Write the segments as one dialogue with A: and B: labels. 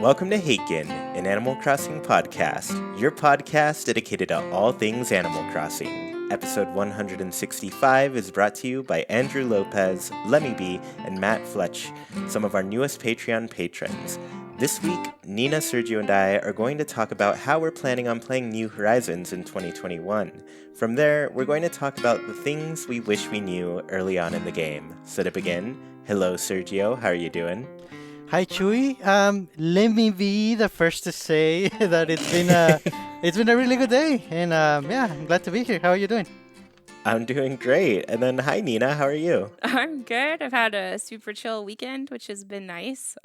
A: Welcome to Haken, an Animal Crossing podcast, your podcast dedicated to all things Animal Crossing. Episode 165 is brought to you by Andrew Lopez, Lemmy B, and Matt Fletch, some of our newest Patreon patrons. This week, Nina, Sergio, and I are going to talk about how we're planning on playing New Horizons in 2021. From there, we're going to talk about the things we wish we knew early on in the game. So to begin, hello Sergio, how are you doing?
B: Hi Chuy. Let me be the first to say that it's been a really good day, and I'm glad to be here. How are you doing?
A: I'm doing great. And then hi Nina, how are you?
C: I'm good. I've had a super chill weekend, which has been nice.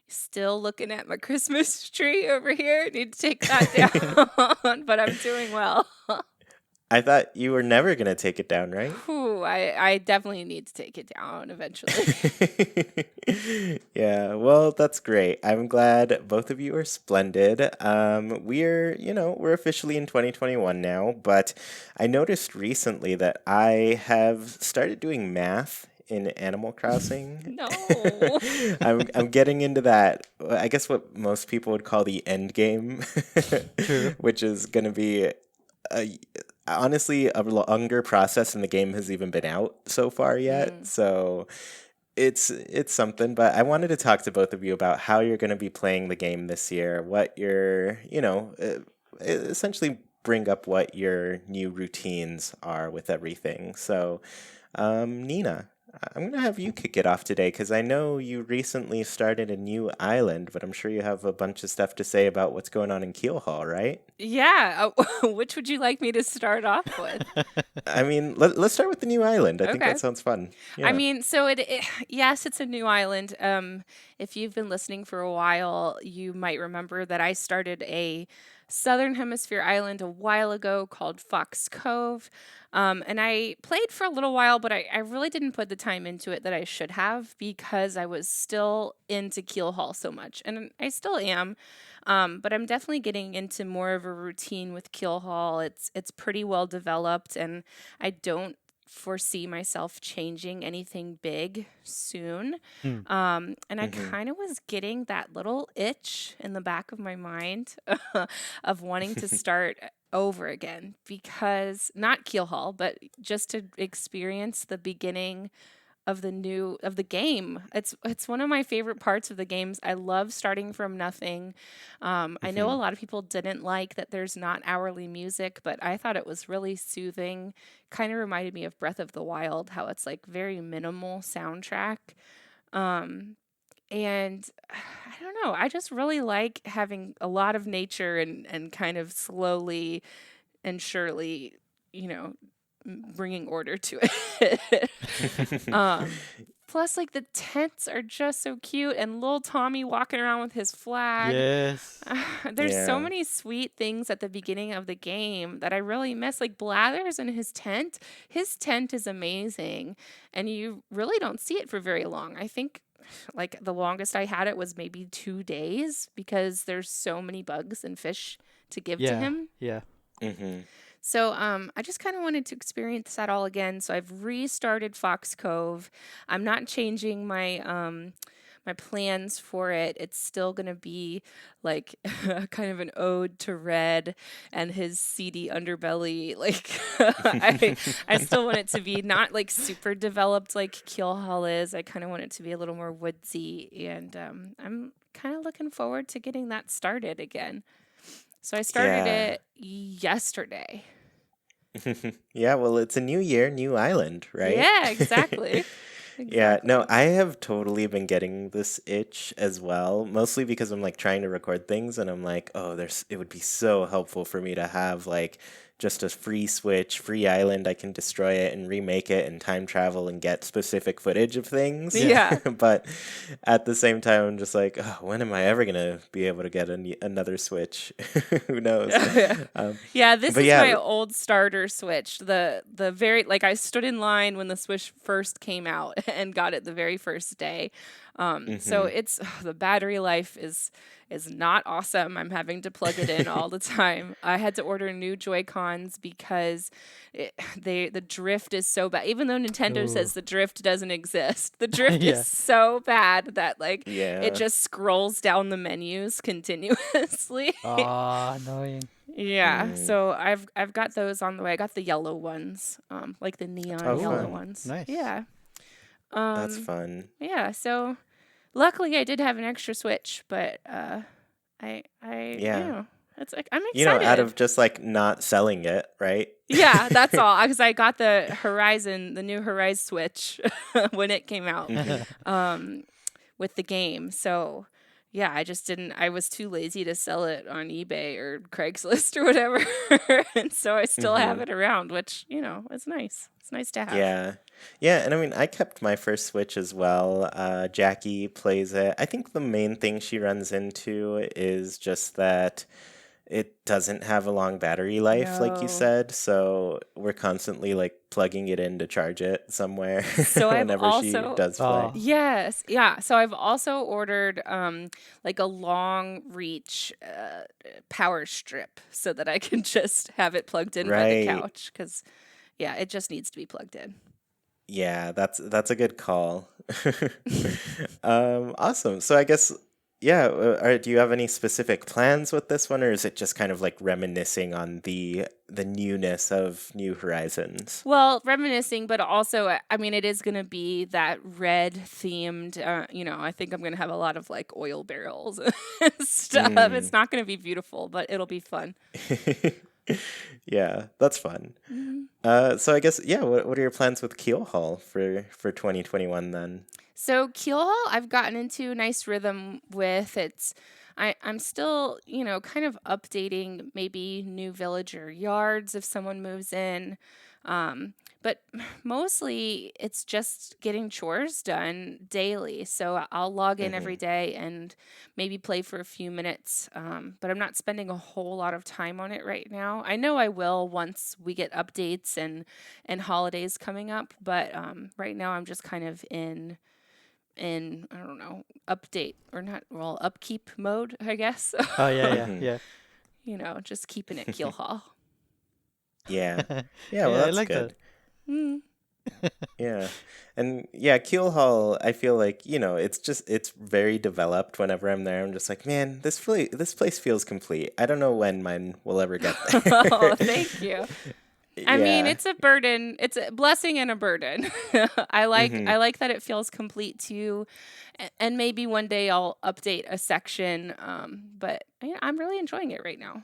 C: Still looking at my Christmas tree over here. Need to take that down, but I'm doing well.
A: I thought you were never going to take it down, right?
C: Ooh, I definitely need to take it down eventually.
A: Yeah, well, that's great. I'm glad both of you are splendid. We're officially in 2021 now, but I noticed recently that I have started doing math in Animal Crossing.
C: No.
A: I'm getting into that, I guess what most people would call the end game,
B: True.
A: which is going to be honestly a longer process than the game has even been out so far yet. So it's something, but I wanted to talk to both of you about how you're going to be playing the game this year, what your, essentially bring up what your new routines are with everything. So, Nina, I'm going to have you kick it off today because I know you recently started a new island, but I'm sure you have a bunch of stuff to say about what's going on in Keelhaul, right?
C: Yeah. Which would you like me to start off with?
A: I mean, let's start with the new island. I think
C: Okay.
A: that sounds fun. Yeah.
C: I mean, so yes, it's a new island. If you've been listening for a while, you might remember that I started a Southern Hemisphere island a while ago called Fox Cove. And I played for a little while, but I really didn't put the time into it that I should have because I was still into Keelhaul so much. And I still am. But I'm definitely getting into more of a routine with Keelhaul. It's pretty well developed, and I don't foresee myself changing anything big soon. And I kind of was getting that little itch in the back of my mind of wanting to start over again because not Keelhaul, but just to experience the beginning of the game. It's one of my favorite parts of the games. I love starting from nothing. I know a lot of people didn't like that there's not hourly music, but I thought it was really soothing. Kind of reminded me of Breath of the Wild, how it's like very minimal soundtrack. And I don't know, I just really like having a lot of nature and kind of slowly and surely, bringing order to it. Plus, like, the tents are just so cute, and little Tommy walking around with his flag.
B: Yes.
C: There's so
A: Yeah.
C: many sweet things at the beginning of the game that I really miss. Like Blathers and his tent. His tent is amazing, and you really don't see it for very long. I think like the longest I had it was maybe 2 days because there's so many bugs and fish to give to him.
B: Yeah.
C: So I just kind of wanted to experience that all again. So I've restarted Fox Cove. I'm not changing my my plans for it. It's still gonna be like kind of an ode to Red and his seedy underbelly. Like I still want it to be not like super developed like Keelhaul is. I kind of want it to be a little more woodsy, and I'm kind of looking forward to getting that started again. So I started it yesterday.
A: Yeah, well, it's a new year, new island, right?
C: Yeah, exactly.
A: Yeah, no, I have totally been getting this itch as well, mostly because I'm like trying to record things and I'm like, oh, it would be so helpful for me to have like just a free Switch, free island. I can destroy it and remake it and time travel and get specific footage of things.
C: Yeah.
A: But at the same time, I'm just like, oh, when am I ever going to be able to get another Switch? Who knows?
C: Yeah, this
A: but
C: is
A: yeah.
C: my old starter Switch. The very like I stood in line when the Switch first came out and got it the very first day. So it's the battery life is not awesome. I'm having to plug it in all the time. I had to order new Joy-Cons because the drift is so bad. Even though Nintendo
B: Ooh.
C: says the drift doesn't exist, the drift
B: Yeah.
C: is so bad that like
A: Yeah.
C: it just scrolls down the menus continuously.
B: Oh, annoying.
C: Yeah, so I've got those on the way. I got the yellow ones, like the neon
A: Oh,
C: yellow
A: fun.
C: ones.
B: Nice.
C: Yeah.
A: That's
C: Um,
A: fun.
C: yeah, so luckily I did have an extra Switch, but you
A: Yeah.
C: know, it's like I'm
A: Out
C: excited.
A: of just like not selling it, right?
C: Yeah, that's all. Because I got the new Horizon Switch when it came out,
A: Mhm.
C: with the game. So yeah, I just didn't. I was too lazy to sell it on eBay or Craigslist or whatever, and so I still have
A: Mhm.
C: it around, which is nice. It's nice to have.
A: Yeah. Yeah, and I mean, I kept my first Switch as well. Jackie plays it. I think the main thing she runs into is just that it doesn't have a long battery life, like you
C: No.
A: said. So we're constantly like plugging it in to charge it somewhere
C: So I've
A: whenever she
C: also
A: does play.
B: Oh.
C: Yes, yeah. So I've also ordered like a long reach power strip so that I can just have it plugged in by the
A: Right.
C: couch because yeah, it just needs to be plugged in.
A: Yeah, that's a good call. Awesome. So I guess, yeah, do you have any specific plans with this one, or is it just kind of like reminiscing on the newness of New Horizons?
C: Well, reminiscing, but also, I mean, it is going to be that red themed. I think I'm going to have a lot of like oil barrels and stuff. It's
A: Mm.
C: not going to be beautiful, but it'll be fun.
A: Yeah, that's fun.
C: Mhm.
A: So I guess, yeah, what are your plans with Keel Hall for 2021 then?
C: So Keelhaul, I've gotten into a nice rhythm with. I'm still, kind of updating maybe new villager yards if someone moves in. But mostly it's just getting chores done daily. So I'll log in every
A: Hmm.
C: day and maybe play for a few minutes. But I'm not spending a whole lot of time on it right now. I know I will once we get updates and holidays coming up. But right now I'm just kind of in I don't know, update or not, well, upkeep mode, I guess.
B: Oh, yeah,
A: Hmm.
B: yeah,
C: Just keeping it keel haul.
A: Yeah.
B: yeah.
A: Yeah, well,
B: Yeah, I
A: that's
B: like that.
A: good.
C: Mm.
A: Yeah. And yeah, Keel Hall, I feel like, it's very developed whenever I'm there. I'm just like, man, this place feels complete. I don't know when mine will ever get
C: Oh,
A: there.
C: thank you. I mean,
A: Yeah.
C: it's a burden. It's a blessing and a burden. I
A: Hmm.
C: like that it feels complete too, and maybe one day I'll update a section. But I'm really enjoying it right now.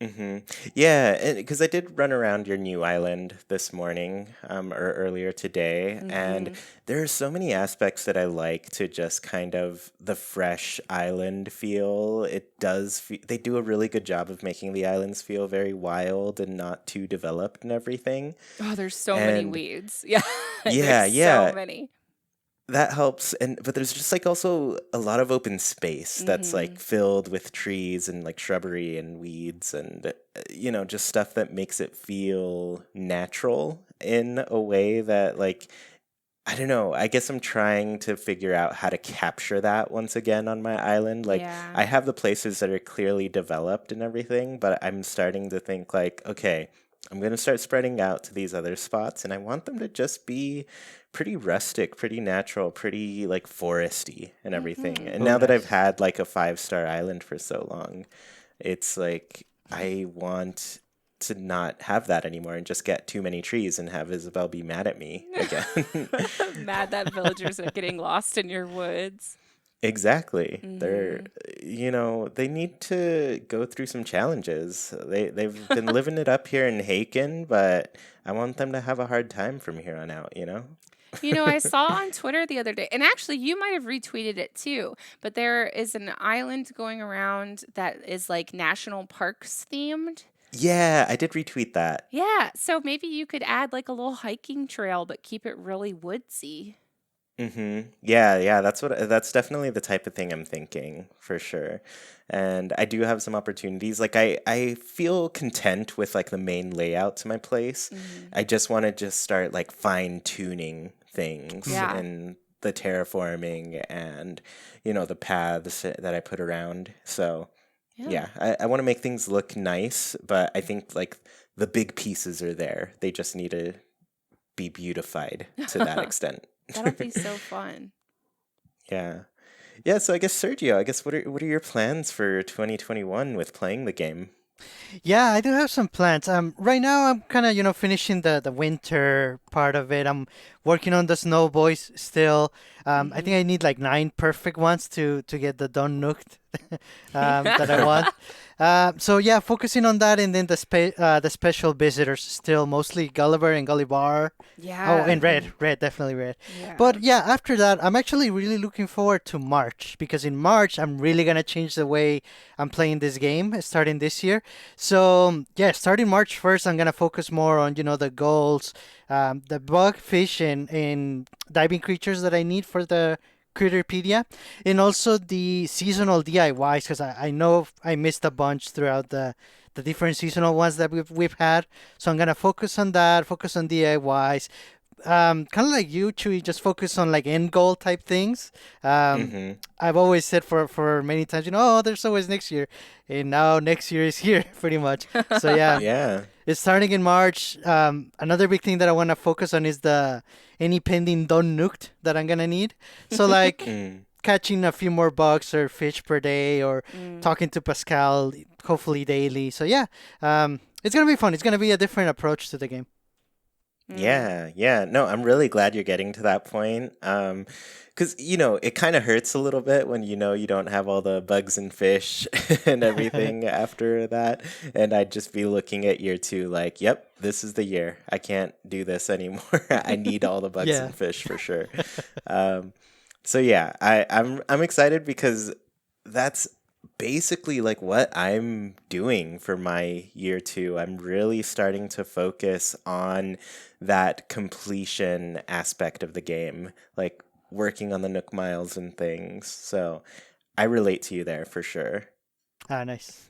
A: Hmm. Yeah, because I did run around your new island this morning, or earlier today, and
C: Hmm.
A: there are so many aspects that I like to just kind of the fresh island feel. They do a really good job of making the islands feel very wild and not too developed and everything.
C: Oh, there's so many
A: And
C: weeds. Yeah, there's
A: yeah,
C: so
A: yeah,
C: many.
A: that helps. And but there's just like also a lot of open space that's like
C: Hmm.
A: filled with trees and like shrubbery and weeds and just stuff that makes it feel natural in a way that like I don't know. I guess I'm trying to figure out how to capture that once again on my island. Like
C: Yeah.
A: I have the places that are clearly developed and everything, but I'm starting to think like, okay, I'm going to start spreading out to these other spots and I want them to just be pretty rustic, pretty natural, pretty like foresty and everything.
C: Hmm.
A: And
B: Oh,
A: now that I've
B: nice.
A: had like a 5-star island for so long, it's like I want to not have that anymore and just get too many trees and have Isabel be mad at me again.
C: Mad that villagers are getting lost in your woods.
A: Exactly.
C: Hmm.
A: They need to go through some challenges. They've been living it up here in Haken, but I want them to have a hard time from here on out, you know?
C: I saw on Twitter the other day, and actually, you might have retweeted it too, but there is an island going around that is like national parks themed.
A: Yeah, I did retweet that.
C: Yeah, so maybe you could add like a little hiking trail, but keep it really woodsy.
A: Yeah, yeah, that's definitely the type of thing I'm thinking for sure. And I do have some opportunities. Like I feel content with like the main layout to my place.
C: Hmm.
A: I just want to just start like fine tuning things
C: Yeah.
A: and the terraforming and, you know, the paths that I put around. So yeah, I want to make things look nice, but I think like the big pieces are there. They just need to be beautified to that extent.
C: That'll be so fun.
A: Yeah. Yeah, so I guess Sergio, I guess what are your plans for 2021 with playing the game?
B: Yeah, I do have some plans. Right now I'm kind of, finishing the winter part of it. I'm working on the snow boys still. I think I need like 9 perfect ones to get the Don Nooked that I want. So yeah, focusing on that, and then the special visitors still mostly Gulliver and Gullivar. Oh,
C: Yeah.
B: and red, definitely red.
C: Yeah.
B: But yeah, after that, I'm actually really looking forward to March, because in March I'm really gonna change the way I'm playing this game starting this year. So yeah, starting March 1st, I'm gonna focus more on the goals, the bug, fish, and diving creatures that I need for the Critterpedia, and also the seasonal DIYs, because I know I missed a bunch throughout the different seasonal ones that we've had. So I'm gonna focus on that, focus on DIYs. Kind of like you, Chuy, just focus on like end goal type things.
A: Mm-hmm.
B: I've always said for many times, oh, there's always next year, and now next year is here, pretty much. So yeah,
A: Yeah.
B: it's starting in March. Another big thing that I want to focus on is the any pending Don Nooked that I'm gonna need. So like
A: Mm.
B: catching a few more bugs or fish per day, or talking to Pascal, hopefully daily. So yeah, it's gonna be fun. It's gonna be a different approach to the game.
A: Yeah, yeah. No, I'm really glad you're getting to that point. Because, you know, it kind of hurts a little bit when you know you don't have all the bugs and fish and everything after that. And I'd just be looking at year 2 like, yep, this is the year. I can't do this anymore. I need all the bugs
B: Yeah.
A: and fish for sure. So yeah, I'm excited because that's basically like what I'm doing for my year 2. I'm really starting to focus on that completion aspect of the game, like working on the Nook Miles and things. So I relate to you there for sure.
B: Ah, nice.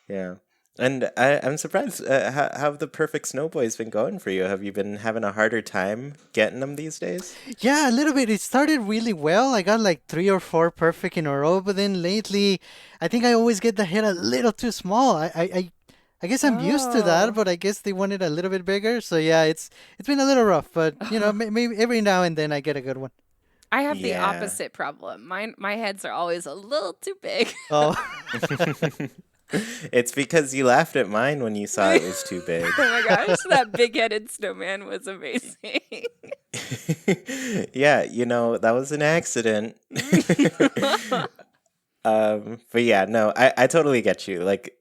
A: Yeah. And I'm surprised. How have the perfect snow boys been going for you? Have you been having a harder time getting them these days?
B: Yeah, a little bit. It started really well. I got like 3 or 4 perfect in a row, but then lately, I think I always get the head a little too small. I guess I'm used to that,
C: Oh.
B: but I guess they want it a little bit bigger. So yeah, it's been a little rough, but maybe every now and then I get a good one.
C: I have the
A: Yeah.
C: opposite problem. My heads are always a little too big.
B: Oh,
A: It's because you laughed at mine when you saw it was too big.
C: Oh my gosh, that big-headed snowman was amazing.
A: Yeah, you know, that was an accident. But yeah, no, I totally get you. Like,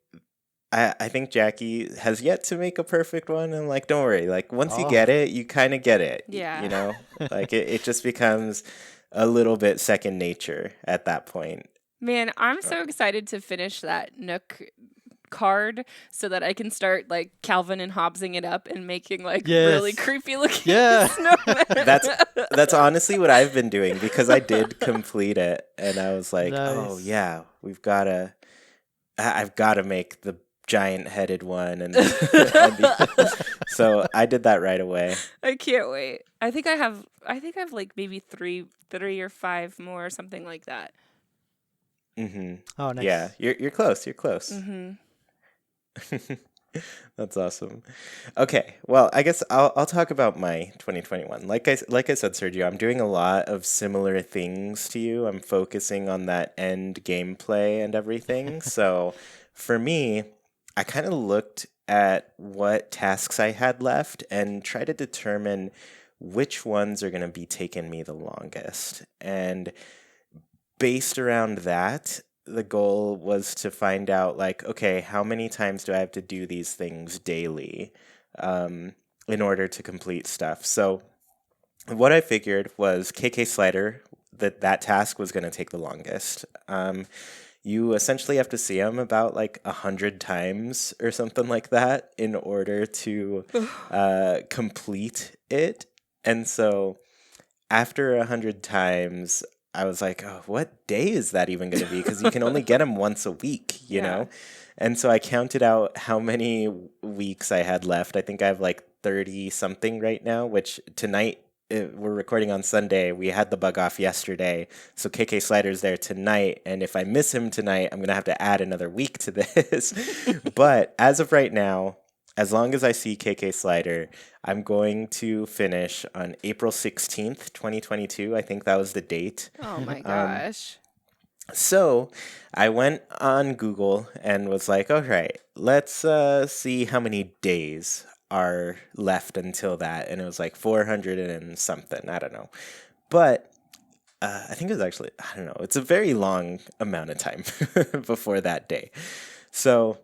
A: I think Jackie has yet to make a perfect one, and like, don't worry. Like, once you
B: Oh.
A: get it, you kind of get it.
C: Yeah.
A: You know, like it just becomes a little bit second nature at that point.
C: Man, I'm so excited to finish that Nook card so that I can start like Calvin and Hobbsing it up and making like really
B: Yes.
C: creepy looking
B: Yeah.
C: snowmen.
A: That's honestly what I've been doing because I did complete it, and I was like, oh
B: Nice.
A: yeah, I've got to make the giant headed one, and so I did that right away.
C: I can't wait. I think I have like maybe three or 5 more, something like that.
A: Hmm.
B: Oh, nice.
A: Yeah, you're close. You're close.
C: Hmm.
A: That's awesome. Okay, well, I guess I'll talk about my 2021. Like I said, Sergio, I'm doing a lot of similar things to you. I'm focusing on that end gameplay and everything. So for me, I kind of looked at what tasks I had left and try to determine which ones are going to be taking me the longest. And based around that, the goal was to find out, like, okay, how many times do I have to do these things daily in order to complete stuff? So what I figured was KK Slider, that task was going to take the longest. You essentially have to see him about like 100 times or something like that in order to complete it. And so after 100 times, I was like, oh, what day is that even going to be? Because you can only get them once a week, you
C: Yeah.
A: know? And so I counted out how many weeks I had left. I think I have like 30 something right now, which tonight we're recording on Sunday. We had the bug off yesterday, so KK Slider's there tonight. And if I miss him tonight, I'm gonna have to add another week to this. But as of right now, as long as I see KK Slider, I'm going to finish on April 16th, 2022. I think that was the date.
C: Oh my gosh.
A: So I went on Google and was like, all right, let's see how many days are left until that. And it was like 400 and something. I don't know. But I think it was actually, I don't know. It's a very long amount of time before that day. So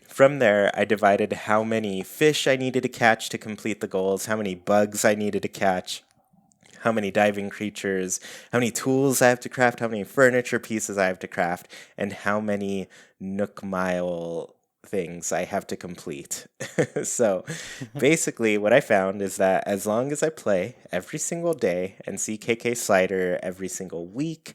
A: from there, I divided how many fish I needed to catch to complete the goals, how many bugs I needed to catch, how many diving creatures, how many tools I have to craft, how many furniture pieces I have to craft, and how many Nook Mile things I have to complete. So basically what I found is that as long as I play every single day and see KK Slider every single week,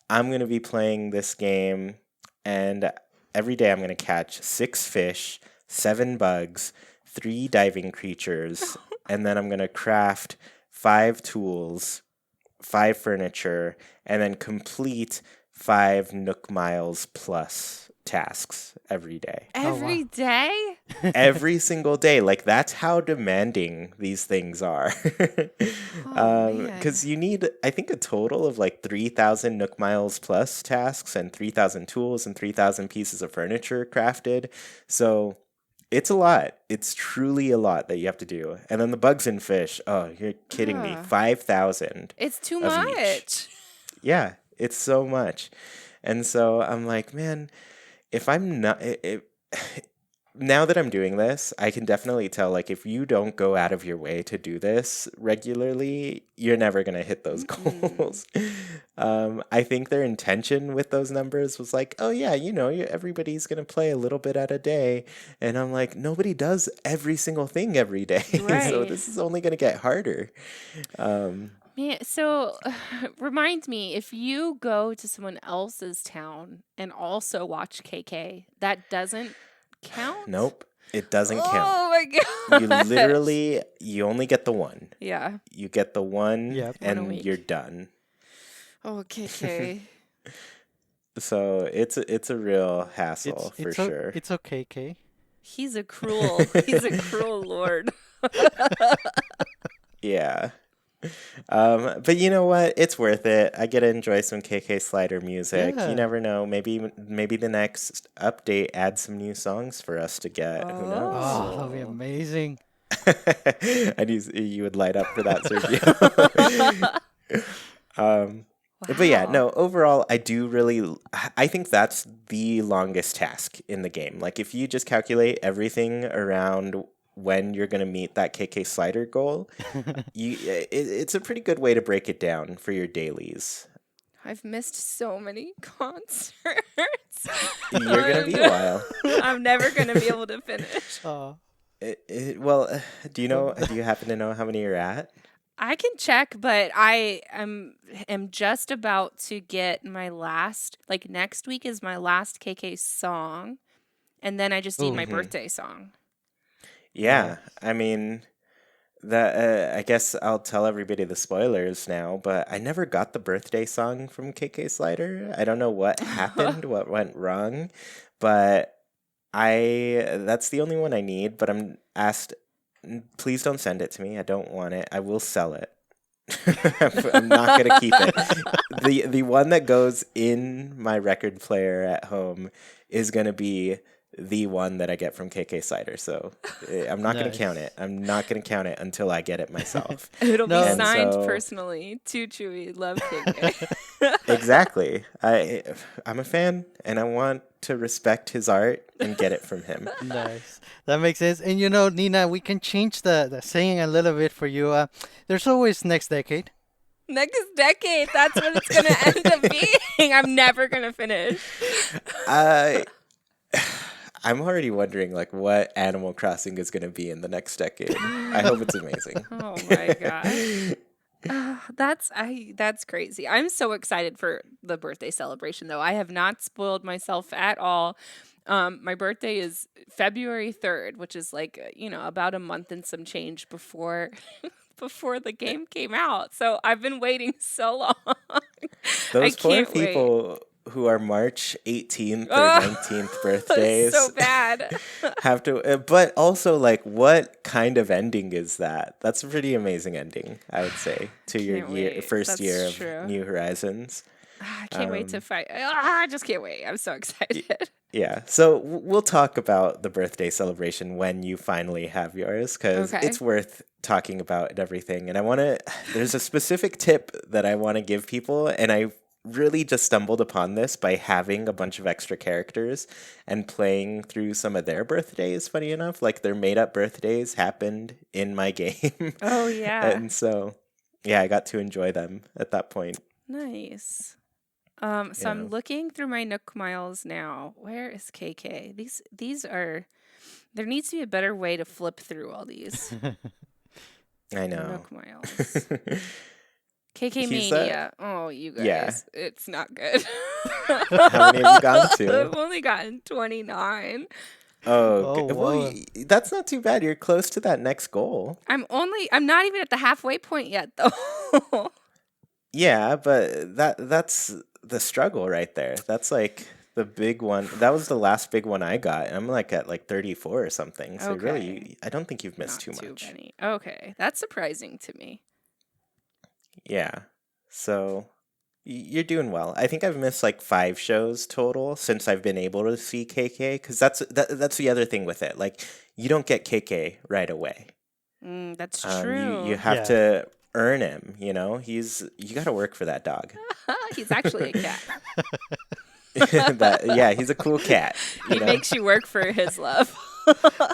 A: I'm going to be playing this game, and every day I'm going to catch 6 fish, 7 bugs, 3 diving creatures, and then I'm going to craft 5 tools, 5 furniture, and then complete 5 Nook Miles plus tasks every day.
C: Every day?
A: Every single day. Like, that's how demanding these things are. Because you need, I think, a total of like 3,000 Nook Miles plus tasks and 3,000 tools and 3,000 pieces of furniture crafted. So it's a lot. It's truly a lot that you have to do. And then the bugs and fish. Oh, you're kidding me. 5,000.
C: It's too
A: of
C: much.
A: each. Yeah, it's so much. And so I'm like, man, if I'm not... now that I'm doing this, I can definitely tell, like, if you don't go out of your way to do this regularly, you're never going to hit those goals. I think their intention with those numbers was like, oh, yeah, everybody's going to play a little bit at a day. And I'm like, nobody does every single thing every day.
C: Right.
A: So this is only going to get harder.
C: Man, so remind me, if you go to someone else's town and also watch KK, that doesn't count?
A: Nope. It doesn't count.
C: Oh my god.
A: You only get the one.
C: Yeah.
A: You get the one,
B: Yep.
A: and you're done.
C: Oh, KK.
A: So it's a real hassle for sure.
B: It's okay, Kay.
C: He's a cruel lord.
A: Yeah. But you know what? It's worth it. I get to enjoy some KK Slider music.
B: Yeah.
A: You never know. Maybe the next update adds some new songs for us to get. Who knows?
B: Oh, that'll be amazing.
A: And you would light up for that, Sergio. But yeah, no, overall, I think that's the longest task in the game. Like, if you just calculate everything around when you're going to meet that KK Slider goal, it's a pretty good way to break it down for your dailies.
C: I've missed so many concerts.
A: You're going to be a while.
C: I'm never going to be able to finish.
A: Well, do you happen to know how many you're at?
C: I can check, but I am just about to get my last, like next week is my last KK song, and then I just need my birthday song.
A: Yeah, I mean, that I guess I'll tell everybody the spoilers now, but I never got the birthday song from KK Slider. I don't know what happened, what went wrong, but that's the only one I need, but I'm asked, please don't send it to me. I don't want it. I will sell it. I'm not going to keep it. The one that goes in my record player at home is going to be the one that I get from KK Slider. So I'm not going to count it. I'm not going to count it until I get it myself.
C: It'll be signed personally to Chuy. Love KK.
A: Exactly. I'm a fan, and I want to respect his art and get it from him.
B: Nice. That makes sense. And Nina, we can change the saying a little bit for you. There's always next decade.
C: Next decade. That's what it's going to end up being. I'm never going to finish.
A: I'm already wondering, like, what Animal Crossing is going to be in the next decade. I hope it's amazing.
C: Oh my gosh. That's crazy. I'm so excited for the birthday celebration, though. I have not spoiled myself at all. My birthday is February 3rd, which is like, about a month and some change before before the game came out. So I've been waiting so long. I
A: Those poor
C: can't wait.
A: people who are March 18th or
C: Oh,
A: 19th
C: it's
A: birthdays
C: so bad.
A: have to, but also, like, what kind of ending is that? That's a pretty amazing ending, I would say, to your
C: Can't wait.
A: first year
C: That's
A: of
C: true.
A: New Horizons.
C: I can't wait to
A: Um,
C: fight. I just can't wait. I'm so excited.
A: Yeah, so we'll talk about the birthday celebration when you finally have yours, because
C: Okay.
A: it's worth talking about and everything. And there's a specific tip that I want to give people, and I really just stumbled upon this by having a bunch of extra characters and playing through some of their birthdays, funny enough. Like their made up birthdays happened in my game.
C: Oh, yeah.
A: And so, yeah, I got to enjoy them at that point.
C: Nice. So
A: Yeah.
C: I'm looking through my Nook Miles now. Where is KK? These are. There needs to be a better way to flip through all these
A: I know.
C: Nook Miles. KK
A: He's
C: Mania. Oh, you
A: yeah.
C: guys, it's not good.
A: How many have you gone to?
C: I've only gotten 29.
A: Oh,
B: Oh,
A: well,
B: whoa.
A: that's not too bad. You're close to that next goal.
C: I'm not even at the halfway point yet, though.
A: Yeah, but that's the struggle right there. That's like the big one. That was the last big one I got. I'm like at like 34 or something. So
C: Okay.
A: really, I don't think you've missed
C: Not
A: too much.
C: many. Okay, that's surprising to me.
A: Yeah. So you're doing well. I think I've missed like 5 shows total since I've been able to see KK, because that's the other thing with it. Like you don't get KK right away.
C: That's
A: You
C: true.
A: have
B: Yeah.
A: to earn him. You got to work for that dog.
C: He's actually a cat.
A: He's a cool cat.
C: He makes you work for his love.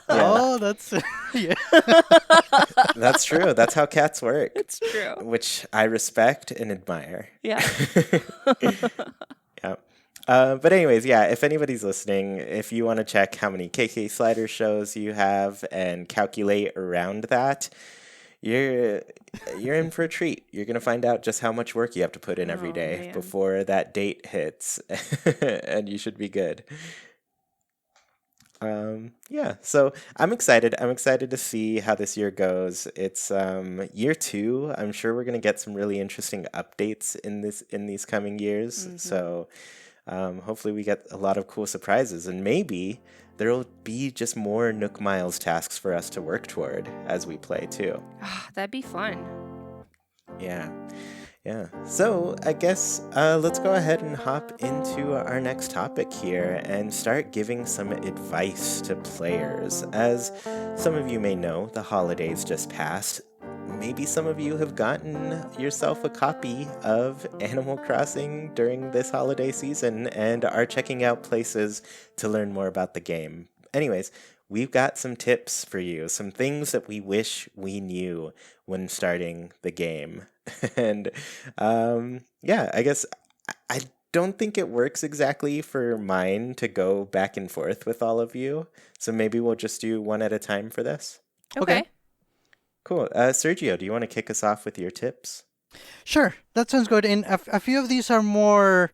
B: Oh, that's yeah.
A: That's true. That's how cats work,
C: It's true.
A: which I respect and admire.
C: Yeah.
A: Yeah. But anyways, yeah, if anybody's listening, if you want to check how many KK Slider shows you have and calculate around that, you're in for a treat. You're going to find out just how much work you have to put in every
C: Oh,
A: day
C: man.
A: before that date hits, and you should be good. Yeah, so I'm excited. I'm excited to see how this year goes. It's year 2. I'm sure we're going to get some really interesting updates in these coming years. So hopefully we get a lot of cool surprises, and maybe there'll be just more Nook Miles tasks for us to work toward as we play too.
C: That'd be fun.
A: Yeah. Yeah. So I guess let's go ahead and hop into our next topic here and start giving some advice to players. As some of you may know, the holidays just passed. Maybe some of you have gotten yourself a copy of Animal Crossing during this holiday season and are checking out places to learn more about the game. Anyways, we've got some tips for you, some things that we wish we knew when starting the game. And I guess I don't think it works exactly for mine to go back and forth with all of you. So maybe we'll just do one at a time for this.
C: Okay.
A: Cool. Sergio, do you want to kick us off with your tips?
B: Sure, that sounds good. And a few of these are more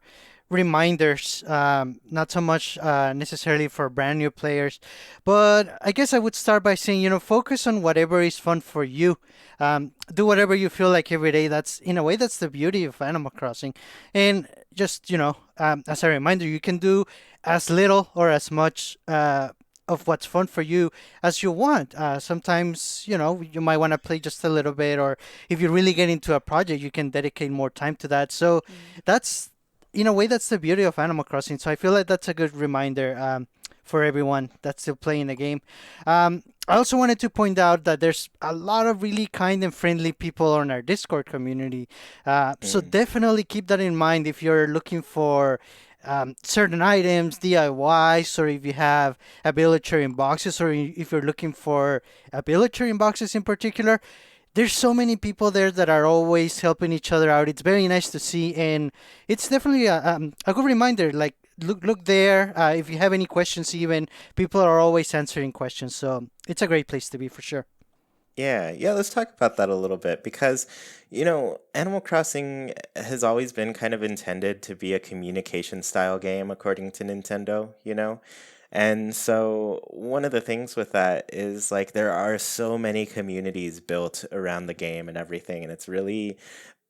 B: reminders, not so much necessarily for brand new players. But I guess I would start by saying, focus on whatever is fun for you. Do whatever you feel like every day. In a way, that's the beauty of Animal Crossing. And just, as a reminder, you can do as little or as much of what's fun for you as you want. Sometimes, you might want to play just a little bit, or if you really get into a project, you can dedicate more time to that. So that's, in a way, that's the beauty of Animal Crossing. So I feel like that's a good reminder for everyone that's still playing the game. I also wanted to point out that there's a lot of really kind and friendly people on our Discord community. So definitely keep that in mind if you're looking for certain items, DIYs, or if you have ability in boxes, or if you're looking for ability in boxes in particular. There's so many people there that are always helping each other out. It's very nice to see, and it's definitely a good reminder. Like, look there. If you have any questions, even people are always answering questions. So it's a great place to be for sure.
A: Yeah, let's talk about that a little bit because, Animal Crossing has always been kind of intended to be a communication style game according to Nintendo, And so one of the things with that is like there are so many communities built around the game and everything, and it's really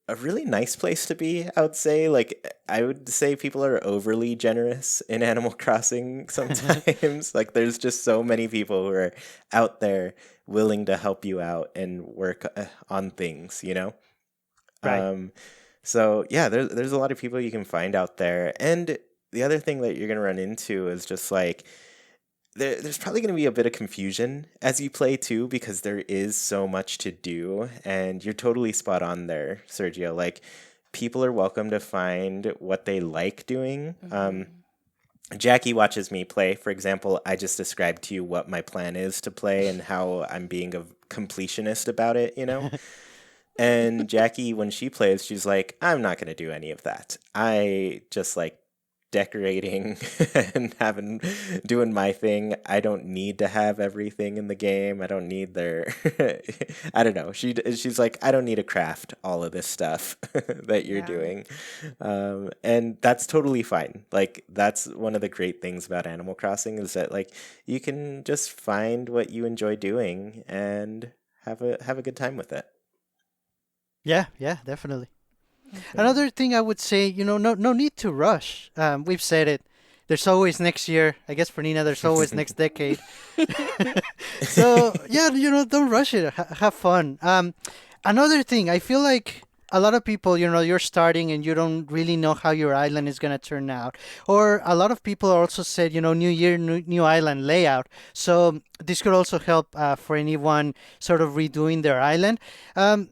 A: a really nice place to be, I would say. Like, I would say people are overly generous in Animal Crossing sometimes. Like, there's just so many people who are out there willing to help you out and work on things, you know?
B: Right.
A: Um, so yeah, there's a lot of people you can find out there. And the other thing that you're gonna run into is just like there's probably going to be a bit of confusion as you play too, because there is so much to do. And you're totally spot on there, Sergio. Like, people are welcome to find what they like doing.
C: Mm-hmm.
A: Jackie watches me play. For example, I just described to you what my plan is to play and how I'm being a completionist about it, you know? And Jackie, when she plays, she's like, I'm not going to do any of that. I just like decorating and doing my thing. I don't need to have everything in the game. I don't need their I don't know. She's like, I don't need to craft all of this stuff that you're
C: Yeah.
A: doing. And that's totally fine. Like, that's one of the great things about Animal Crossing is that like you can just find what you enjoy doing and have a good time with it.
B: Yeah, yeah, definitely.
A: Yeah.
B: Another thing I would say, no need to rush. We've said it. There's always next year. I guess for Nina, there's always next decade. So yeah, don't rush it. Have fun. Another thing, I feel like a lot of people, you're starting and you don't really know how your island is gonna turn out. Or a lot of people also said, new year, new island layout. So this could also help for anyone sort of redoing their island. Um,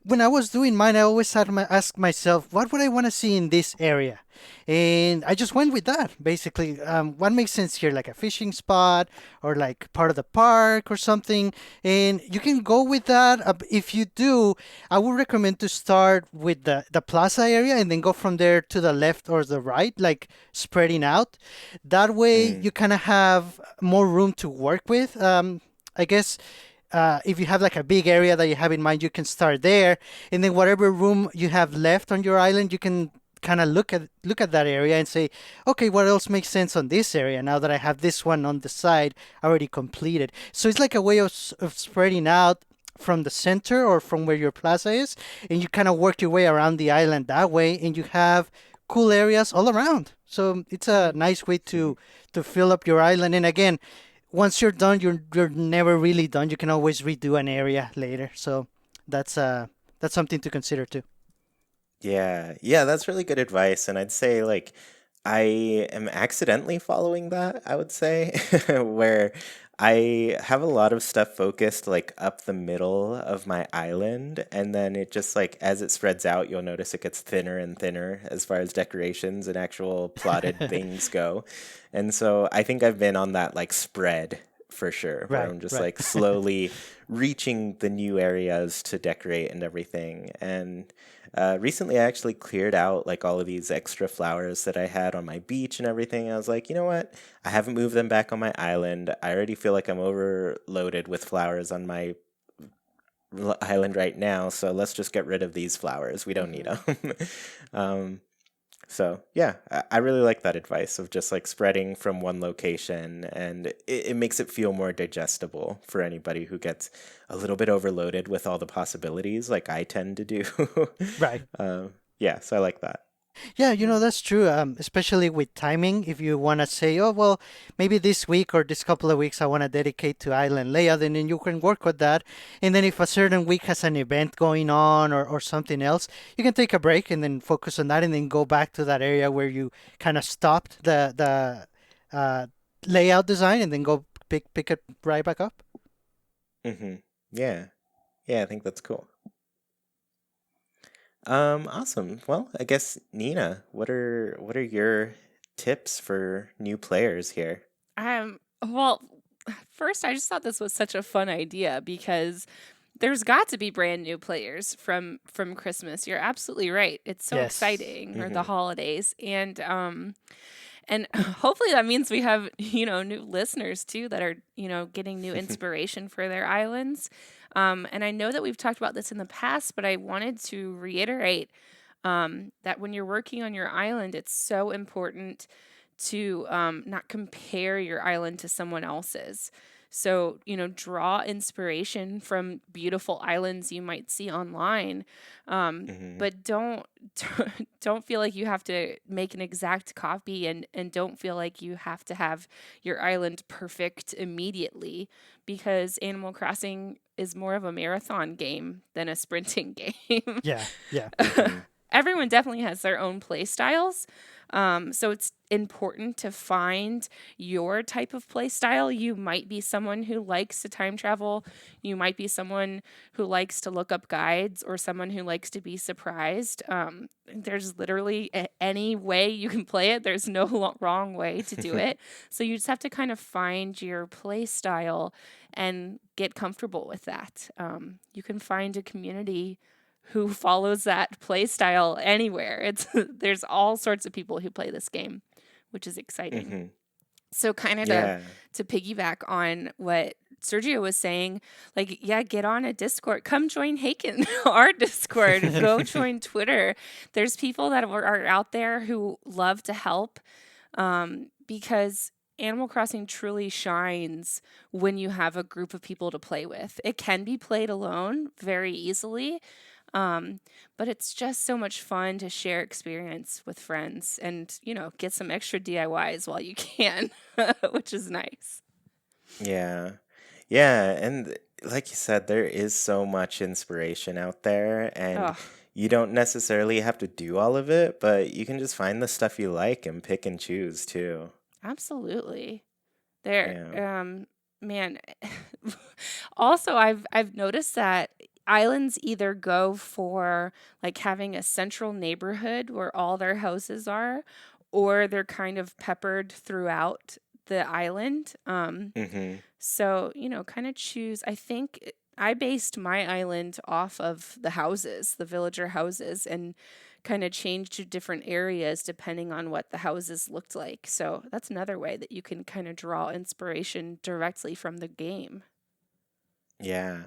B: when I was doing mine, I always had ask myself, what would I want to see in this area? And I just went with that. Basically, what makes sense here, like a fishing spot or like part of the park or something. And you can go with that. If you do, I would recommend to start with the plaza area and then go from there to the left or the right, like spreading out. That way,
A: Mm.
B: you kind of have more room to work with. I guess if you have like a big area that you have in mind, you can start there, and then whatever room you have left on your island, you can kind of look at that area and say, okay, what else makes sense on this area now that I have this one on the side already completed. So it's like a way of spreading out from the center or from where your plaza is, and you kind of work your way around the island that way, and you have cool areas all around. So it's a nice way to fill up your island. And again, once you're done, you're never really done. You can always redo an area later. So that's something to consider too.
A: Yeah, yeah, that's really good advice. And I'd say, like, I am accidentally following that, I would say, where I have a lot of stuff focused like up the middle of my island. And then it just like, as it spreads out, you'll notice it gets thinner and thinner as far as decorations and actual plotted things go. And so I think I've been on that like spread for sure, where
B: Right,
A: I'm just
B: right.
A: like slowly reaching the new areas to decorate and everything. And recently, I actually cleared out like all of these extra flowers that I had on my beach and everything. I was like, you know what? I haven't moved them back on my island. I already feel like I'm overloaded with flowers on my island right now. So let's just get rid of these flowers. We don't need
C: Mm-hmm.
A: them. um, so yeah, I really like that advice of just like spreading from one location, and it makes it feel more digestible for anybody who gets a little bit overloaded with all the possibilities, like I tend to do.
B: Right.
A: Yeah, so I like that.
B: Yeah,
C: Yeah.
B: that's true. Especially with timing, if you want to say, oh, well, maybe this week or this couple of weeks I want to dedicate to island layout, and then you can work with that. And then if a certain week has an event going on or something else, you can take a break and then focus on that and then go back to that area where you kind of stopped the layout design and then go pick it right back up.
A: Hmm. Yeah, yeah, I think that's cool. Awesome. Well, I guess Nina, what are your tips for new players here?
C: Well, first I just thought this was such a fun idea because there's got to be brand new players from Christmas. You're absolutely right. It's so
B: Yes.
C: exciting, or the
A: Hmm.
C: holidays, and hopefully that means we have, new listeners too that are, getting new inspiration for their islands. And I know that we've talked about this in the past, but I wanted to reiterate that when you're working on your island, it's so important to not compare your island to someone else's. So, draw inspiration from beautiful islands you might see online, but don't feel like you have to make an exact copy, and don't feel like you have to have your island perfect immediately, because Animal Crossing is more of a marathon game than a sprinting game.
B: Yeah, yeah.
C: Everyone definitely has their own play styles. So it's important to find your type of play style. You might be someone who likes to time travel. You might be someone who likes to look up guides, or someone who likes to be surprised. There's literally any way you can play it. There's no wrong way to do it. So you just have to kind of find your play style and get comfortable with that. You can find a community who follows that play style anywhere. There's all sorts of people who play this game, which is exciting. So kind of to piggyback on what Sergio was saying, like, get on a Discord. Come join Haken, our Discord. Go join Twitter. There's people that are out there who love to help, because Animal Crossing truly shines when you have a group of people to play with. It can be played alone very easily, but it's just so much fun to share experience with friends and, get some extra DIYs while you can, which is nice.
A: Yeah. Yeah. And like you said, there is so much inspiration out there, and you don't necessarily have to do all of it, but you can just find the stuff you like and pick and choose too.
C: Absolutely. Man. Also, I've noticed that islands either go for like having a central neighborhood where all their houses are, or they're kind of peppered throughout the island. So, kind of choose. I think I based my island off of the houses, the villager houses, and kind of changed to different areas depending on what the houses looked like. So that's another way that you can kind of draw inspiration directly from the game.
A: Yeah.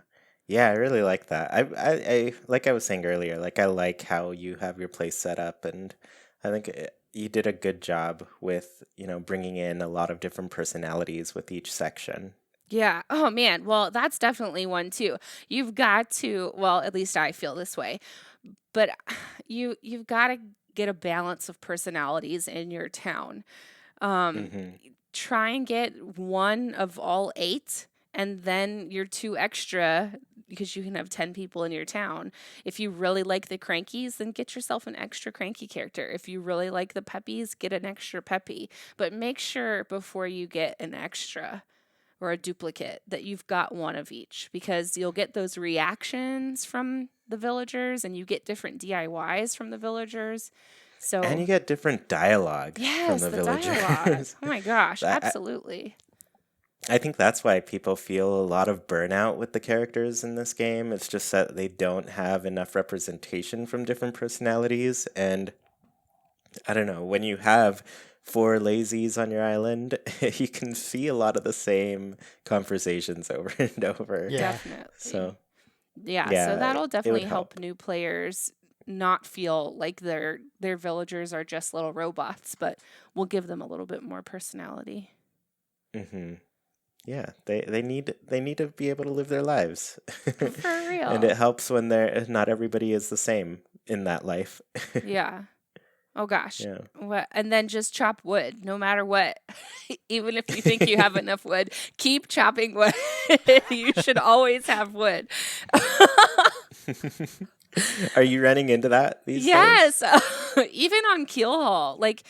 A: Yeah, I really like that. I like I was saying earlier, like I like how you have your place set up, and I think you did a good job with, bringing in a lot of different personalities with each section.
C: Yeah. Oh man. Well, that's definitely one too. You've got to, well, at least I feel this way, but you've got to get a balance of personalities in your town. Try and get one of all 8, and then your 2 extra, because you can have 10 people in your town. If you really like the crankies, then get yourself an extra cranky character. If you really like the peppies, get an extra peppy. But make sure before you get an extra or a duplicate that you've got one of each, because you'll get those reactions from the villagers, and you get different DIYs from the villagers. So,
A: and you get different dialogue from the villagers.
C: Dialogue. Oh my gosh, absolutely.
A: I think that's why people feel a lot of burnout with the characters in this game. It's just that they don't have enough representation from different personalities. And I don't know, when you have 4 lazies on your island, you can see a lot of the same conversations over and over.
B: Yeah.
C: Definitely.
A: So,
C: so that'll definitely
A: help
C: new players not feel like their villagers are just little robots, but we'll give them a little bit more personality.
A: Yeah, they need to be able to live their lives.
C: For real.
A: And it helps when not everybody is the same in that life.
C: Yeah. Oh gosh.
A: Yeah.
C: What? And then just chop wood, no matter what. Even if you think you have enough wood, keep chopping wood. You should always have wood.
A: Are you running into that these days?
C: Yes. Even on Keelhaul, like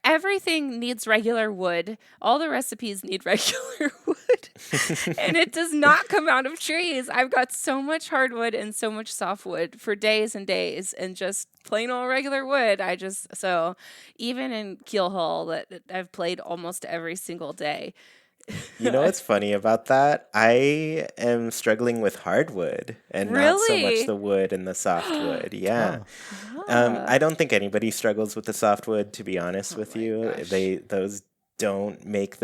C: everything needs regular wood. All the recipes need regular wood. And it does not come out of trees. I've got so much hardwood and so much softwood for days and days, and just plain old regular wood. So even in Keelhaul that I've played almost every single day.
A: You know what's funny about that? I am struggling with hardwood and not so much the wood and the softwood. Yeah. I don't think anybody struggles with the softwood, to be honest with you.
C: Gosh.
A: Those don't make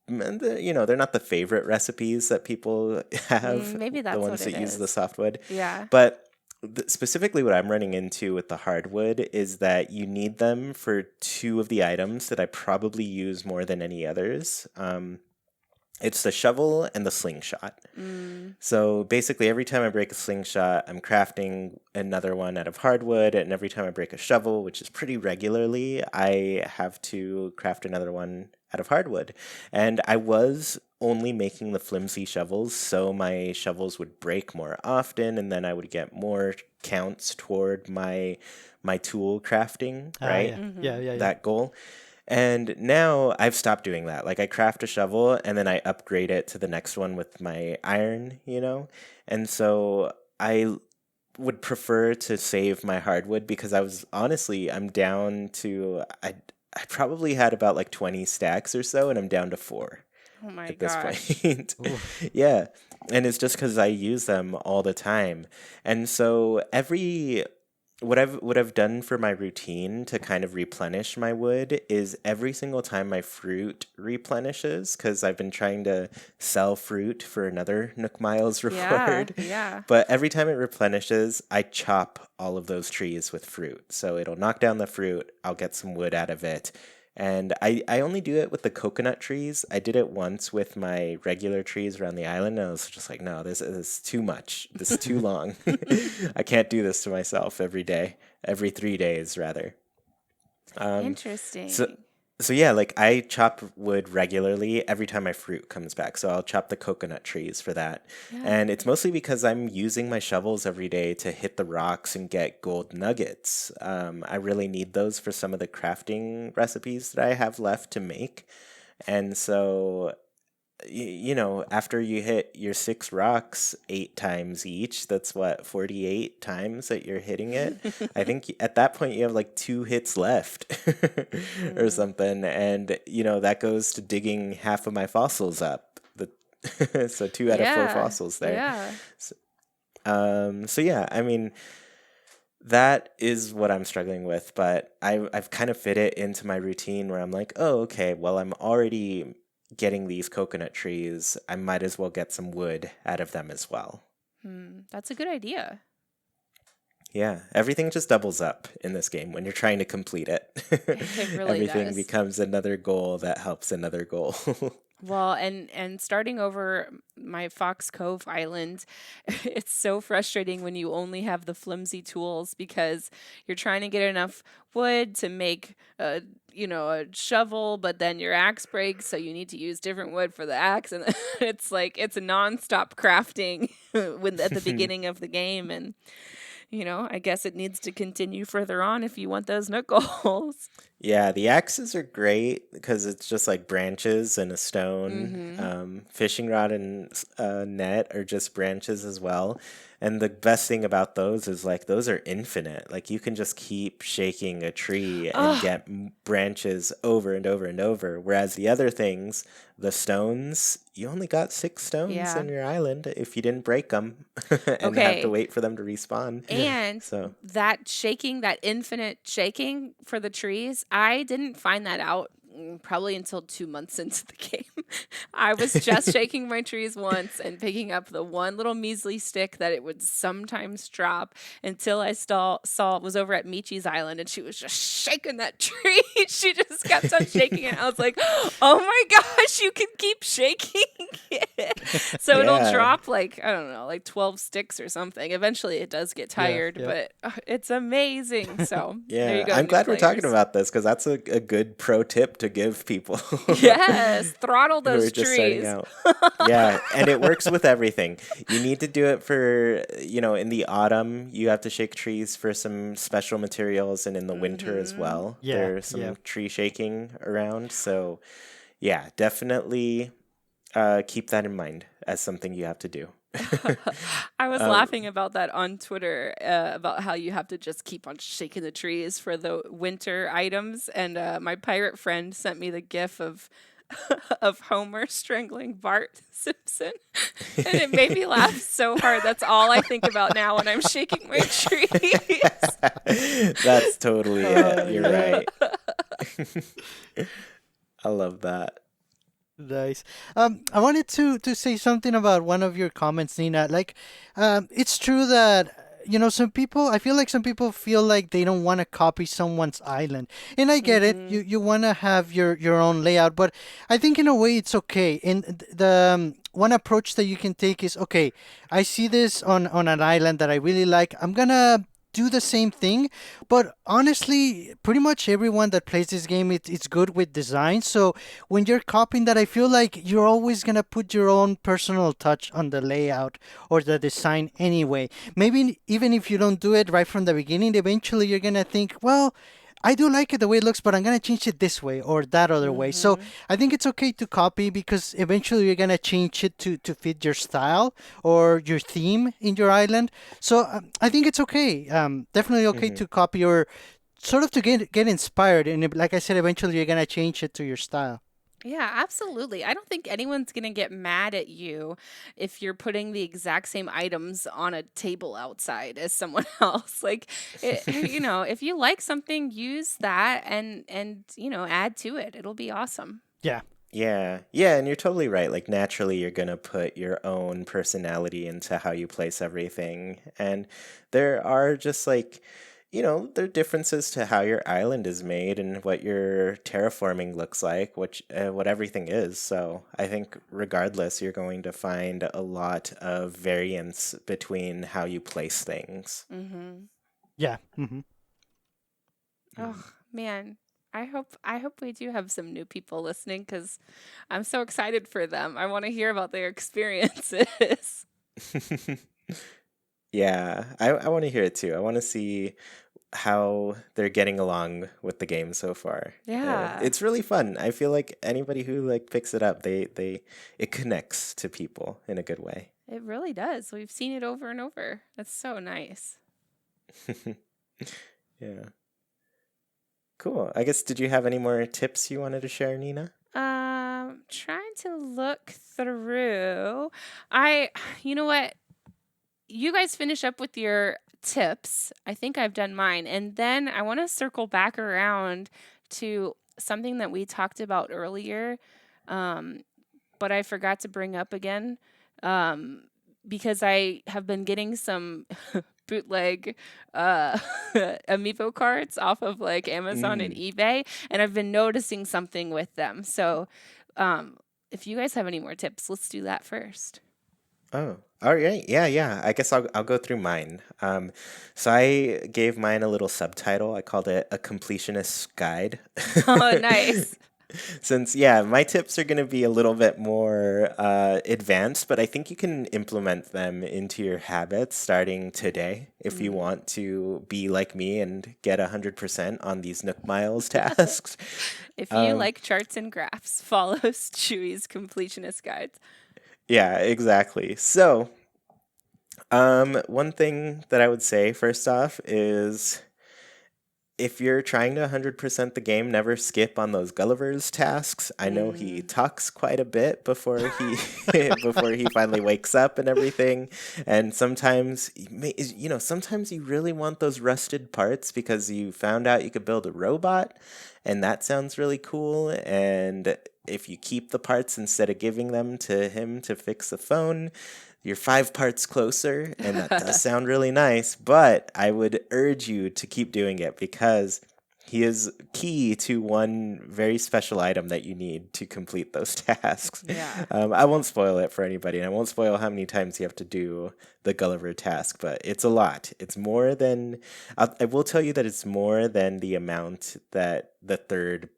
A: they're not the favorite recipes that people have.
C: Maybe that's
A: the
C: what
A: ones
C: it
A: that use
C: is.
A: the softwood.
C: Yeah.
A: But specifically what I'm running into with the hardwood is that you need them for two of the items that I probably use more than any others. It's the shovel and the slingshot. So basically, every time I break a slingshot, I'm crafting another one out of hardwood, and every time I break a shovel, which is pretty regularly, I have to craft another one out of hardwood. And I was only making the flimsy shovels, so my shovels would break more often, and then I would get more counts toward my tool crafting, right?
B: Yeah.
A: That goal. And now I've stopped doing that. Like I craft a shovel and then I upgrade it to the next one with my iron, you know? And so I would prefer to save my hardwood because I'm down to I probably had about like 20 stacks or so and I'm down to 4
C: Oh my
A: at this
C: gosh.
A: point. Yeah. And it's just cuz I use them all the time. And so what I've done for my routine to kind of replenish my wood is every single time my fruit replenishes, because I've been trying to sell fruit for another Nook Miles
C: Yeah,
A: reward.
C: yeah.
A: But every time it replenishes, I chop all of those trees with fruit. So it'll knock down the fruit, I'll get some wood out of it. And I only do it with the coconut trees. I did it once with my regular trees around the island. And I was just like, no, this is too much. This is too long. I can't do this to myself every day, every 3 days, rather.
C: Interesting.
A: So yeah, like I chop wood regularly every time my fruit comes back. So I'll chop the coconut trees for that.
C: Yeah.
A: And it's mostly because I'm using my shovels every day to hit the rocks and get gold nuggets. I really need those for some of the crafting recipes that I have left to make. And so after you hit your 6 rocks 8 times each, that's what, 48 times that you're hitting it. I think at that point you have like 2 hits left or something. And, that goes to digging half of my fossils up. So 2 out of 4 fossils there.
C: Yeah.
A: So yeah, I mean, that is what I'm struggling with, but I've kind of fit it into my routine where I'm like, oh, okay, well, I'm already getting these coconut trees, I might as well get some wood out of them as well.
C: That's a good idea.
A: Yeah, everything just doubles up in this game when you're trying to complete it.
C: It really
A: Everything
C: does.
A: becomes another goal that helps another goal.
C: Well, and starting over my Fox Cove Island, it's so frustrating when you only have the flimsy tools because you're trying to get enough wood to make a shovel, but then your axe breaks, so you need to use different wood for the axe, and it's like it's a nonstop crafting at the beginning of the game, and I guess it needs to continue further on if you want those nook goals.
A: Yeah, the axes are great because it's just like branches and a stone. Fishing rod and net are just branches as well. And the best thing about those is like those are infinite. Like you can just keep shaking a tree and get branches over and over and over. Whereas the other things, the stones, you only got 6 stones on your island if you didn't break them and have to wait for them to respawn.
C: And that shaking, that infinite shaking for the trees, I didn't find that out probably until 2 months into the game. I was just shaking my trees once and picking up the one little measly stick that it would sometimes drop until I saw was over at Michi's island and she was just shaking that tree. She just kept on shaking it. I was like, oh my gosh, you can keep shaking it. So it'll drop like, I don't know, like 12 sticks or something. Eventually it does get tired, but it's amazing. So there you go.
A: I'm glad we're talking about this because that's a good pro tip to give people.
C: Yes, throttle those
A: just
C: trees.
A: starting out. Yeah, and it works with everything. You need to do it for, in the autumn, you have to shake trees for some special materials, and in the winter as well.
B: Yeah,
A: There's some tree shaking around. So, yeah, definitely keep that in mind as something you have to do.
C: I was laughing about that on Twitter about how you have to just keep on shaking the trees for the winter items. And my pirate friend sent me the gif of Homer strangling Bart Simpson, and it made me laugh so hard. That's all I think about now when I'm shaking my trees.
A: That's totally it. You're right. I love that.
B: Nice. I wanted to say something about one of your comments, Nina. Like, it's true that some people, I feel like some people feel like they don't want to copy someone's island. And I get it.
C: Mm-hmm.
B: You want to have your own layout, but I think in a way it's okay. And the one approach that you can take is, okay, I see this on an island that I really like. I'm gonna do the same thing, but honestly, pretty much everyone that plays this game, it's good with design. So when you're copying that, I feel like you're always gonna put your own personal touch on the layout or the design anyway. Maybe even if you don't do it right from the beginning, eventually you're gonna think, well, I do like it the way it looks, but I'm gonna change it this way or that other way. So
C: Mm-hmm.
B: I think it's okay to copy because eventually you're gonna change it to fit your style or your theme in your island. So I think it's okay. Definitely okay
A: Hmm.
B: to copy or sort of to get inspired. And like I said, eventually you're gonna change it to your style.
C: Yeah, absolutely. I don't think anyone's going to get mad at you if you're putting the exact same items on a table outside as someone else. Like, if you like something, use that and add to it. It'll be awesome.
B: Yeah.
A: Yeah, yeah, and you're totally right. Like naturally, you're gonna put your own personality into how you place everything, and there are just like, there are differences to how your island is made and what your terraforming looks like, what everything is. So I think regardless, you're going to find a lot of variance between how you place things.
C: Mm-hmm.
B: Yeah. Hmm.
C: Oh man, I hope we do have some new people listening because I'm so excited for them. I want to hear about their experiences.
A: Yeah, I want to hear it too. I want to see how they're getting along with the game so far.
C: Yeah,
A: It's really fun. I feel like anybody who like picks it up, it connects to people in a good way.
C: it really does. We've seen it over and over. That's so nice.
A: Yeah. Cool. I guess did you have any more tips you wanted to share, Nina?
C: Trying to look through. You know what? You guys finish up with your tips. I think I've done mine. And then I want to circle back around to something that we talked about earlier, um, but I forgot to bring up again um, because I have been getting some bootleg uh, amiibo cards off of like Amazon and
A: Mm.
C: eBay, and I've been noticing something with them. So um, if you guys have any more tips, let's do that first.
A: Oh, all right. Yeah, yeah. I guess I'll go through mine. So I gave mine a little subtitle. I called it a completionist's guide.
C: Oh, nice.
A: Since yeah, my tips are going to be a little bit more advanced, but I think you can implement them into your habits starting today if you
C: Mm.
A: want to be like me and get 100% on these Nook Miles tasks.
C: If you
A: Um,
C: like charts and graphs, follow Chewy's completionist guides.
A: yeah, exactly. So, one thing that I would say first off is if you're trying to 100% the game, never skip on those Gulliver's tasks. I know he
C: Mm.
A: talks quite a bit before he before he finally wakes up and everything. And sometimes sometimes you really want those rusted parts because you found out you could build a robot and that sounds really cool, and if you keep the parts instead of giving them to him to fix the phone, you're 5 parts closer, and that does sound really nice, but I would urge you to keep doing it because he is key to one very special item that you need to complete those tasks.
C: Yeah.
A: I won't spoil it for anybody, and I won't spoil how many times you have to do the Gulliver task, but it's a lot. It's more than, I will tell you that it's more than the amount that the third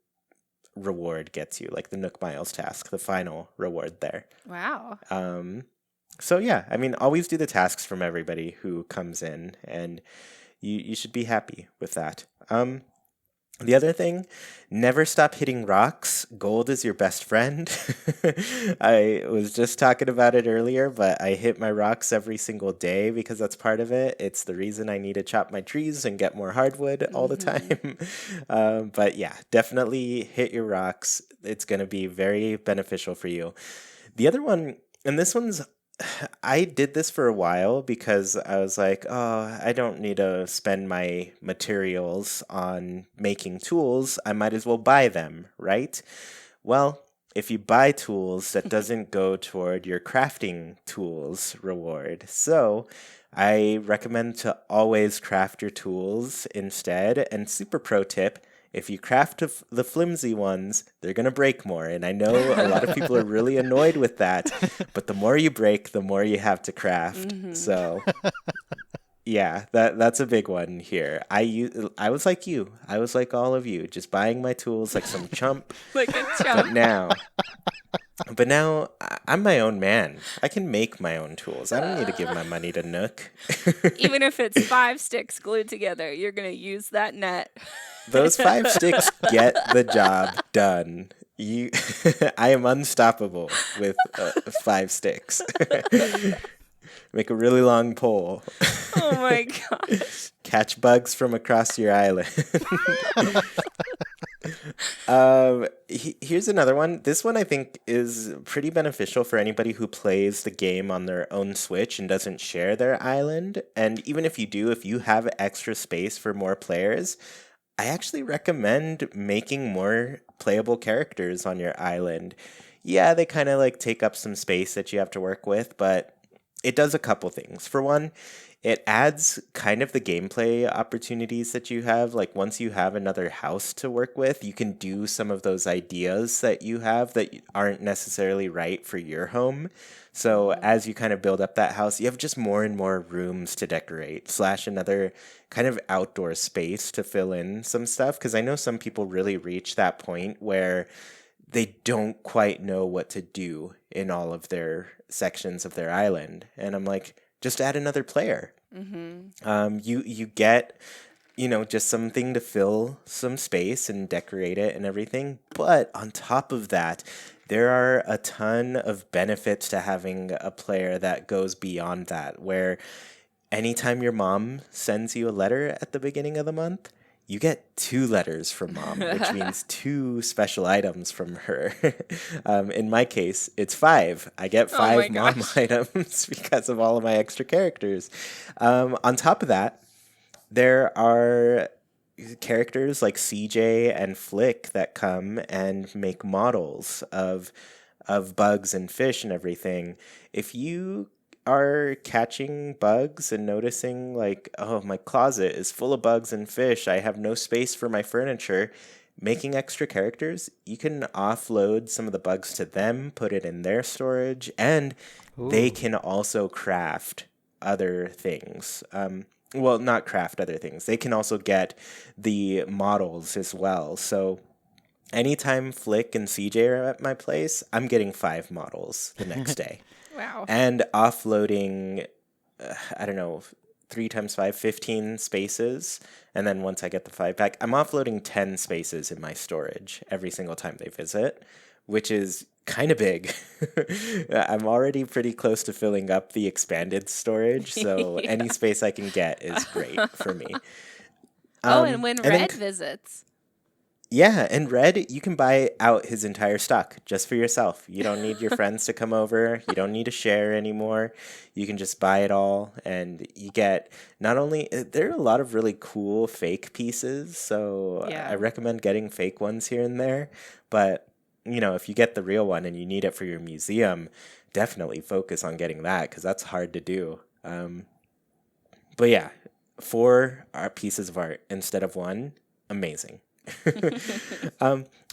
A: reward gets you, like the Nook Miles task, the final reward there.
C: Wow.
A: Um, so yeah, I mean, always do the tasks from everybody who comes in, and you should be happy with that. The other thing, never stop hitting rocks. Gold is your best friend. I was just talking about it earlier, but I hit my rocks every single day because that's part of it. It's the reason I need to chop my trees and get more hardwood all the
C: Mm-hmm.
A: time. But yeah, definitely hit your rocks. It's going to be very beneficial for you. The other one, and this one's I did this for a while because I was like, oh, I don't need to spend my materials on making tools. I might as well buy them, right? Well, if you buy tools, that doesn't go toward your crafting tools reward. So, I recommend to always craft your tools instead. And super pro tip, if you craft the flimsy ones, they're going to break more. And I know a lot of people are really annoyed with that, but the more you break, the more you have to craft. So yeah, that's a big one here. I was like you. I was like all of you, just buying my tools like some chump.
C: Like a
A: But
C: chump.
A: now I'm my own man. I can make my own tools. I don't need to give my money to Nook.
C: Even if it's 5 sticks glued together, you're going to use that net.
A: Those 5 sticks get the job done. I am unstoppable with 5 sticks. Make a really long pole.
C: Oh my gosh.
A: Catch bugs from across your island. Here's another one. This one I think is pretty beneficial for anybody who plays the game on their own Switch and doesn't share their island. And even if you do, if you have extra space for more players, I actually recommend making more playable characters on your island. Yeah, they kind of like take up some space that you have to work with, but it does a couple things. For one, it adds kind of the gameplay opportunities that you have. Like once you have another house to work with, you can do some of those ideas that you have that aren't necessarily right for your home. So as you kind of build up that house, you have just more and more rooms to decorate, / another kind of outdoor space to fill in some stuff. Because I know some people really reach that point where they don't quite know what to do in all of their sections of their island. And I'm like, just add another player. You get, just something to fill some space and decorate it and everything. But on top of that, there are a ton of benefits to having a player that goes beyond that, where anytime your mom sends you a letter at the beginning of the month, you get 2 letters from mom, which means 2 special items from her. In my case, it's 5. I get 5 mom items because of all of my extra characters. On top of that, there are characters like CJ and Flick that come and make models of bugs and fish and everything. If you are catching bugs and noticing like, oh, my closet is full of bugs and fish, I have no space for my furniture, making extra characters, you can offload some of the bugs to them, put it in their storage, and they can also craft other things. Well, not craft other things. They can also get the models as well. So anytime Flick and CJ are at my place, I'm getting 5 models the next day.
C: Wow.
A: And offloading, 3 times 5, 15 spaces. And then once I get the 5 back, I'm offloading 10 spaces in my storage every single time they visit, which is kind of big. I'm already pretty close to filling up the expanded storage. So any space I can get is great for me.
C: And when Red visits.
A: Yeah, and Red, you can buy out his entire stock just for yourself. You don't need your friends to come over. You don't need to share anymore. You can just buy it all, and you get not only there are a lot of really cool fake pieces, so I recommend getting fake ones here and there. But if you get the real one and you need it for your museum, definitely focus on getting that because that's hard to do. But yeah, 4 pieces of art instead of 1, amazing.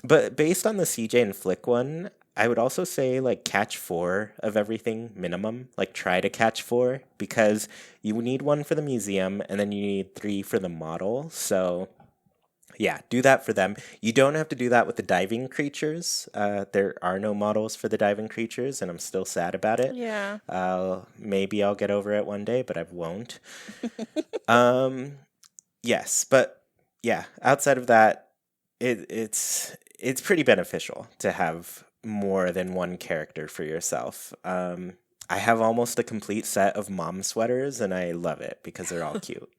A: But based on the CJ and Flick one, I would also say like catch 4 of everything minimum. Like try to catch 4 because you need 1 for the museum and then you need 3 for the model. So yeah, do that for them. You don't have to do that with the diving creatures. There are no models for the diving creatures, and I'm still sad about it.
C: Yeah.
A: Maybe I'll get over it one day, but I won't. Yes, but yeah, outside of that, it's pretty beneficial to have more than 1 character for yourself. I have almost a complete set of mom sweaters, and I love it because they're all cute.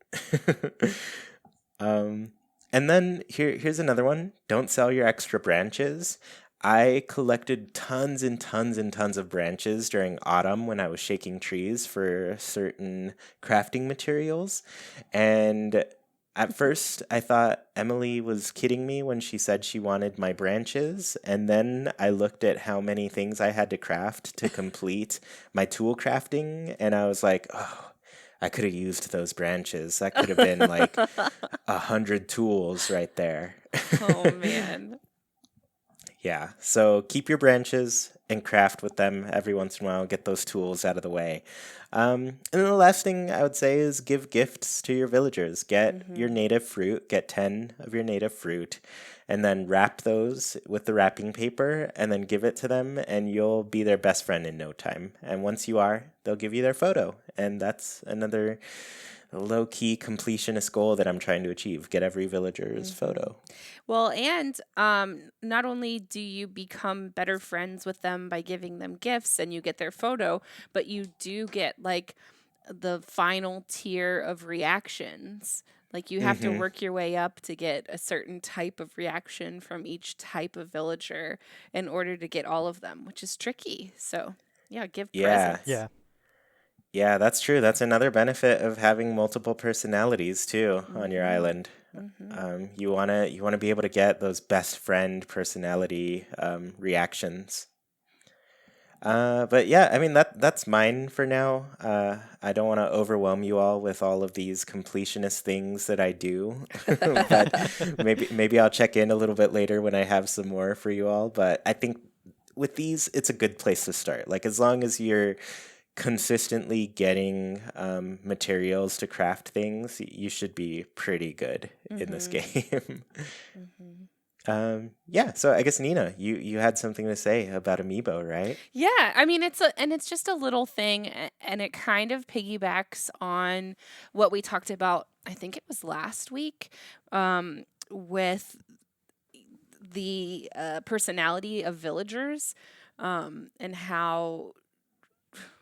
A: And then here's another one. Don't sell your extra branches. I collected tons and tons and tons of branches during autumn when I was shaking trees for certain crafting materials. And at first, I thought Emily was kidding me when she said she wanted my branches. And then I looked at how many things I had to craft to complete my tool crafting. And I was like, oh, I could have used those branches. That could have been like 100 tools right there.
C: Oh man.
A: Yeah, so keep your branches and craft with them every once in a while. Get those tools out of the way. And then the last thing I would say is give gifts to your villagers. Get your native fruit, get 10 of your native fruit, and then wrap those with the wrapping paper and then give it to them, and you'll be their best friend in no time. And once you are, they'll give you their photo. And that's another low-key completionist goal that I'm trying to achieve. Get every villager's photo.
C: Well, and not only do you become better friends with them by giving them gifts and you get their photo, but you do get like the final tier of reactions. Like you have to work your way up to get a certain type of reaction from each type of villager in order to get all of them, which is tricky. So, yeah, give
A: Yeah.
C: presents.
B: Yeah.
A: Yeah, that's true. That's another benefit of having multiple personalities too on your island. You wanna be able to get those best friend personality reactions. But yeah, I mean that's mine for now. I don't want to overwhelm you all with all of these completionist things that I do, but maybe I'll check in a little bit later when I have some more for you all. But I think with these, it's a good place to start. Like as long as you're consistently getting materials to craft things, you should be pretty good in this game. Yeah, so I guess Nina, you had something to say about Amiibo, right?
C: Yeah, I mean it's just a little thing and it kind of piggybacks on what we talked about, I think it was last week, with the personality of villagers, and how,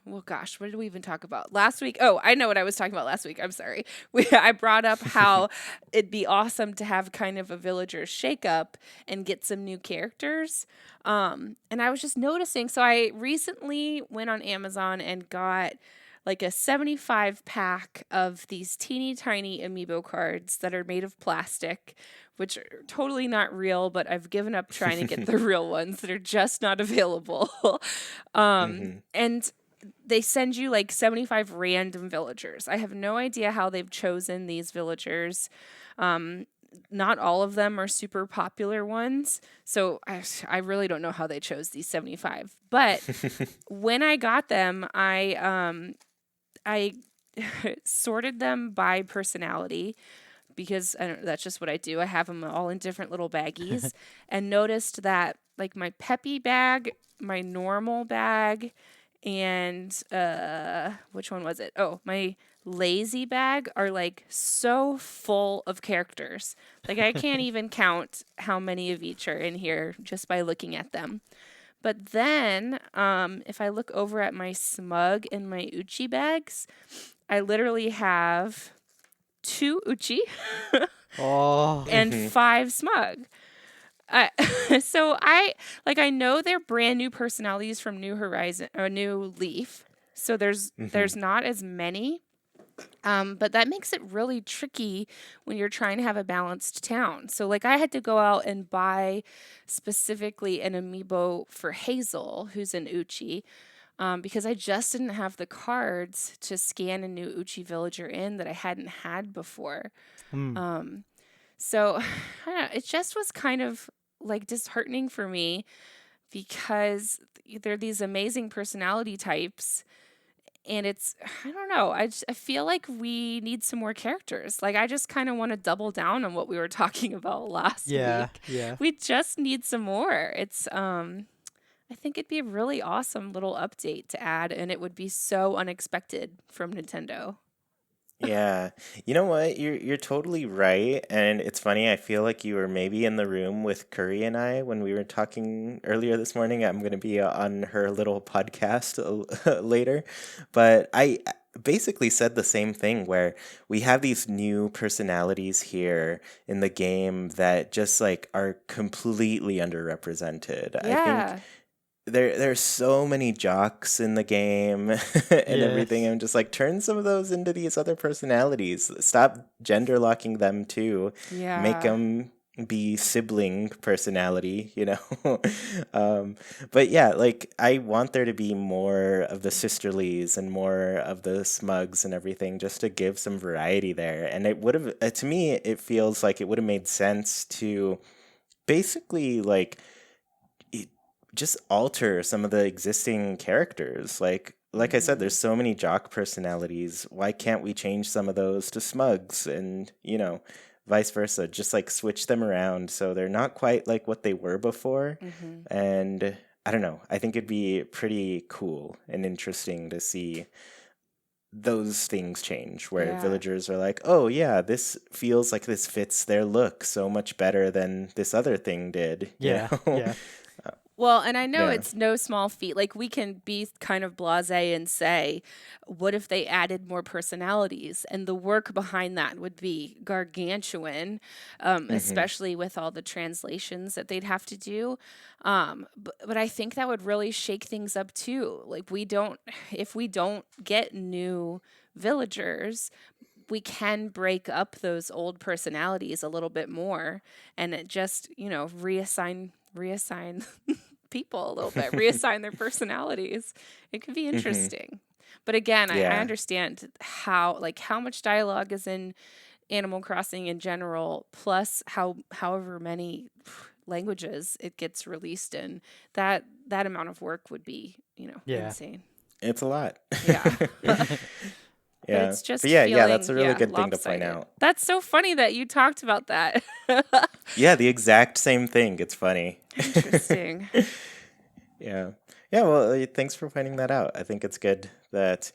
C: well, gosh, what did we even talk about last week? Oh, I know what I was talking about last week. I'm sorry. I brought up how it'd be awesome to have kind of a villager shakeup and get some new characters. And I was just noticing. So I recently went on Amazon and got like a 75 pack of these teeny tiny amiibo cards that are made of plastic, which are totally not real, but I've given up trying to get the real ones that are just not available. And they send you like 75 random villagers. I have no idea how they've chosen these villagers. Not all of them are super popular ones. So I really don't know how they chose these 75. But when I got them, I sorted them by personality because that's just what I do. I have them all in different little baggies and noticed that like my peppy bag, my normal bag, and which one was it? Oh, my lazy bag are like so full of characters. Like I can't even count how many of each are in here just by looking at them. But then, if I look over at my smug and my Uchi bags, I literally have 2 Uchi
B: Oh.
C: and 5 smug. So I know they're brand new personalities from New Horizon or New Leaf. So there's not as many. But that makes it really tricky when you're trying to have a balanced town. So like I had to go out and buy specifically an amiibo for Hazel, who's an Uchi, because I just didn't have the cards to scan a new Uchi villager in that I hadn't had before. So I don't know, it just was kind of like disheartening for me because they're these amazing personality types. And I don't know, I feel like we need some more characters. Like, I just kind of want to double down on what we were talking about last
B: Yeah,
C: week.
B: yeah.
C: We just need some more. I think it'd be a really awesome little update to add, and it would be so unexpected from Nintendo.
A: Yeah. You know what? You're totally right. And it's funny, I feel like you were maybe in the room with Curry and I when we were talking earlier this morning. I'm going to be on her little podcast later. But I basically said the same thing where we have these new personalities here in the game that just like are completely underrepresented. I think
C: Yeah.
A: there's so many jocks in the game and everything.
B: Yes.
A: I'm just like, turn some of those into these other personalities. Stop gender locking them too. Make
C: Yeah.
A: them be sibling personality, you know. But yeah, like I want there to be more of the sisterlies and more of the smugs and everything, just to give some variety there. And it would have, to me, it feels like it would have made sense to basically like it, just alter some of the existing characters. Like I said, there's so many jock personalities. Why can't we change some of those to smugs, and vice versa? Just like switch them around so they're not quite like what they were before.
C: Mm-hmm.
A: And I don't know. I think it'd be pretty cool and interesting to see those things change, where
C: Yeah.
A: villagers are like, oh yeah, this feels like this fits their look so much better than this other thing did.
B: Yeah, yeah.
C: Well, and I know
A: Yeah.
C: it's no small feat. Like, we can be kind of blasé and say, what if they added more personalities? And the work behind that would be gargantuan, especially with all the translations that they'd have to do. But I think that would really shake things up too. Like, if we don't get new villagers, we can break up those old personalities a little bit more, and it just, reassign people a little bit, reassign their personalities. It could be interesting. But again, I
A: Yeah.
C: understand how much dialogue is in Animal Crossing in general, plus however many languages it gets released in. That amount of work would be,
B: Yeah.
C: insane.
A: It's a lot.
C: Yeah. But
A: Yeah.
C: it's just
A: But yeah,
C: feeling,
A: that's a really good thing to point
C: lopsided.
A: out.
C: That's so funny that you talked about that.
A: Yeah, the exact same thing. It's funny.
C: Interesting.
A: Yeah. Yeah, well, thanks for pointing that out. I think it's good that,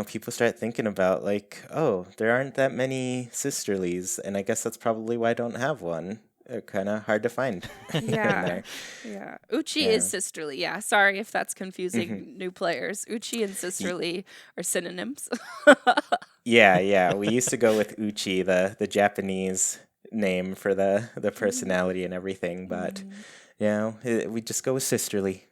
A: people start thinking about like, oh, there aren't that many sisterlies, and I guess that's probably why I don't have one. They're kind of hard to find in
C: Yeah.
A: there.
C: Yeah. Uchi
A: Yeah.
C: is sisterly. Yeah. Sorry if that's confusing new players. Uchi and sisterly are synonyms.
A: Yeah. We used to go with Uchi, the Japanese name for the personality and everything, but we just go with sisterly.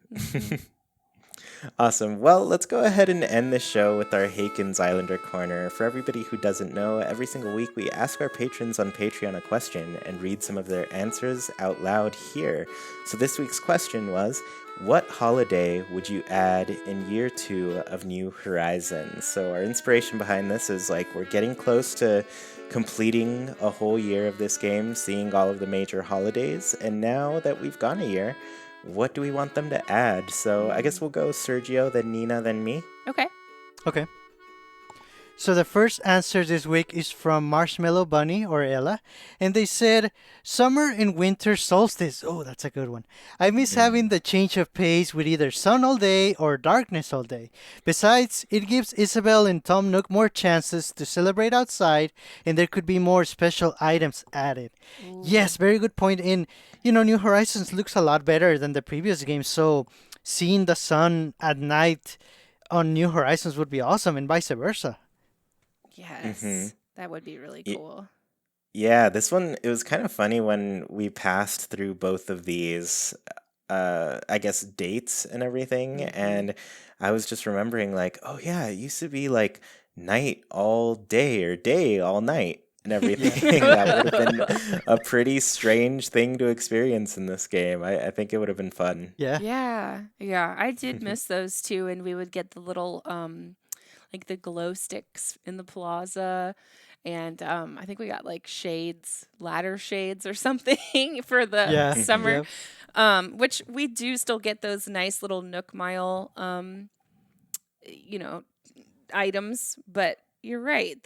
A: Awesome. Well, let's go ahead and end the show with our Haken's Islander Corner. For everybody who doesn't know, every single week we ask our patrons on Patreon a question and read some of their answers out loud here. So this week's question was, what holiday would you add in year 2 of New Horizons? So our inspiration behind this is like we're getting close to completing a whole year of this game, seeing all of the major holidays, and now that we've gone a year, what do we want them to add? So I guess we'll go Sergio, then Nina, then me.
C: Okay.
B: Okay. So the first answer this week is from Marshmallow Bunny or Ella, and they said summer and winter solstice. Oh, that's a good one. I miss having the change of pace with either sun all day or darkness all day. Besides, it gives Isabel and Tom Nook more chances to celebrate outside, and there could be more special items added. Yes, very good point. And New Horizons looks a lot better than the previous game, so seeing the sun at night on New Horizons would be awesome, and vice versa.
C: Yes. That would be really cool.
A: Yeah, this one, it was kind of funny when we passed through both of these, I guess, dates and everything. And I was just remembering, like, oh, yeah, it used to be like night all day or day all night and everything. That would have been a pretty strange thing to experience in this game. I think it would have been fun.
B: Yeah.
C: Yeah. I did miss those too, and we would get the little like the glow sticks in the plaza, and I think we got like ladder shades or something for the
B: Yeah.
C: summer.
B: Yep.
C: Which we do still get those nice little Nook Mile items, but you're right.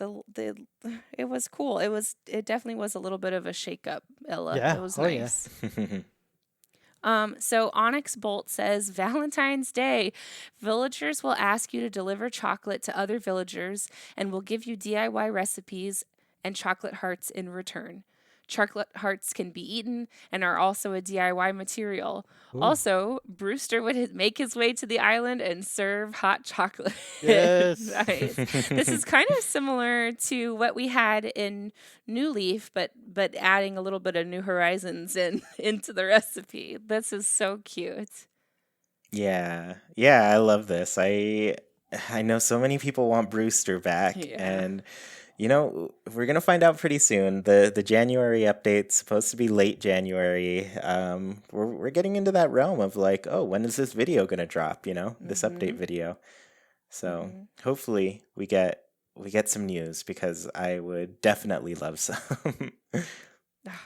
C: It was cool. It definitely was a little bit of a shake up, Ella.
B: Yeah.
C: It was
B: Oh, yeah.
C: nice. So Onyx Bolt says Valentine's Day, villagers will ask you to deliver chocolate to other villagers and will give you DIY recipes and chocolate hearts in return. Chocolate hearts can be eaten and are also a DIY material.
B: Ooh.
C: Also, Brewster would make his way to the island and serve hot chocolate.
B: Yes.
C: Nice. This is kind of similar to what we had in New Leaf, but adding a little bit of New Horizons into the recipe. This is so cute.
A: Yeah, I love this. I know so many people want Brewster back,
C: Yeah.
A: and We're gonna find out pretty soon. The January update's supposed to be late January. We're getting into that realm of like, oh, when is this video gonna drop? This update video. So hopefully we get some news because I would definitely love some.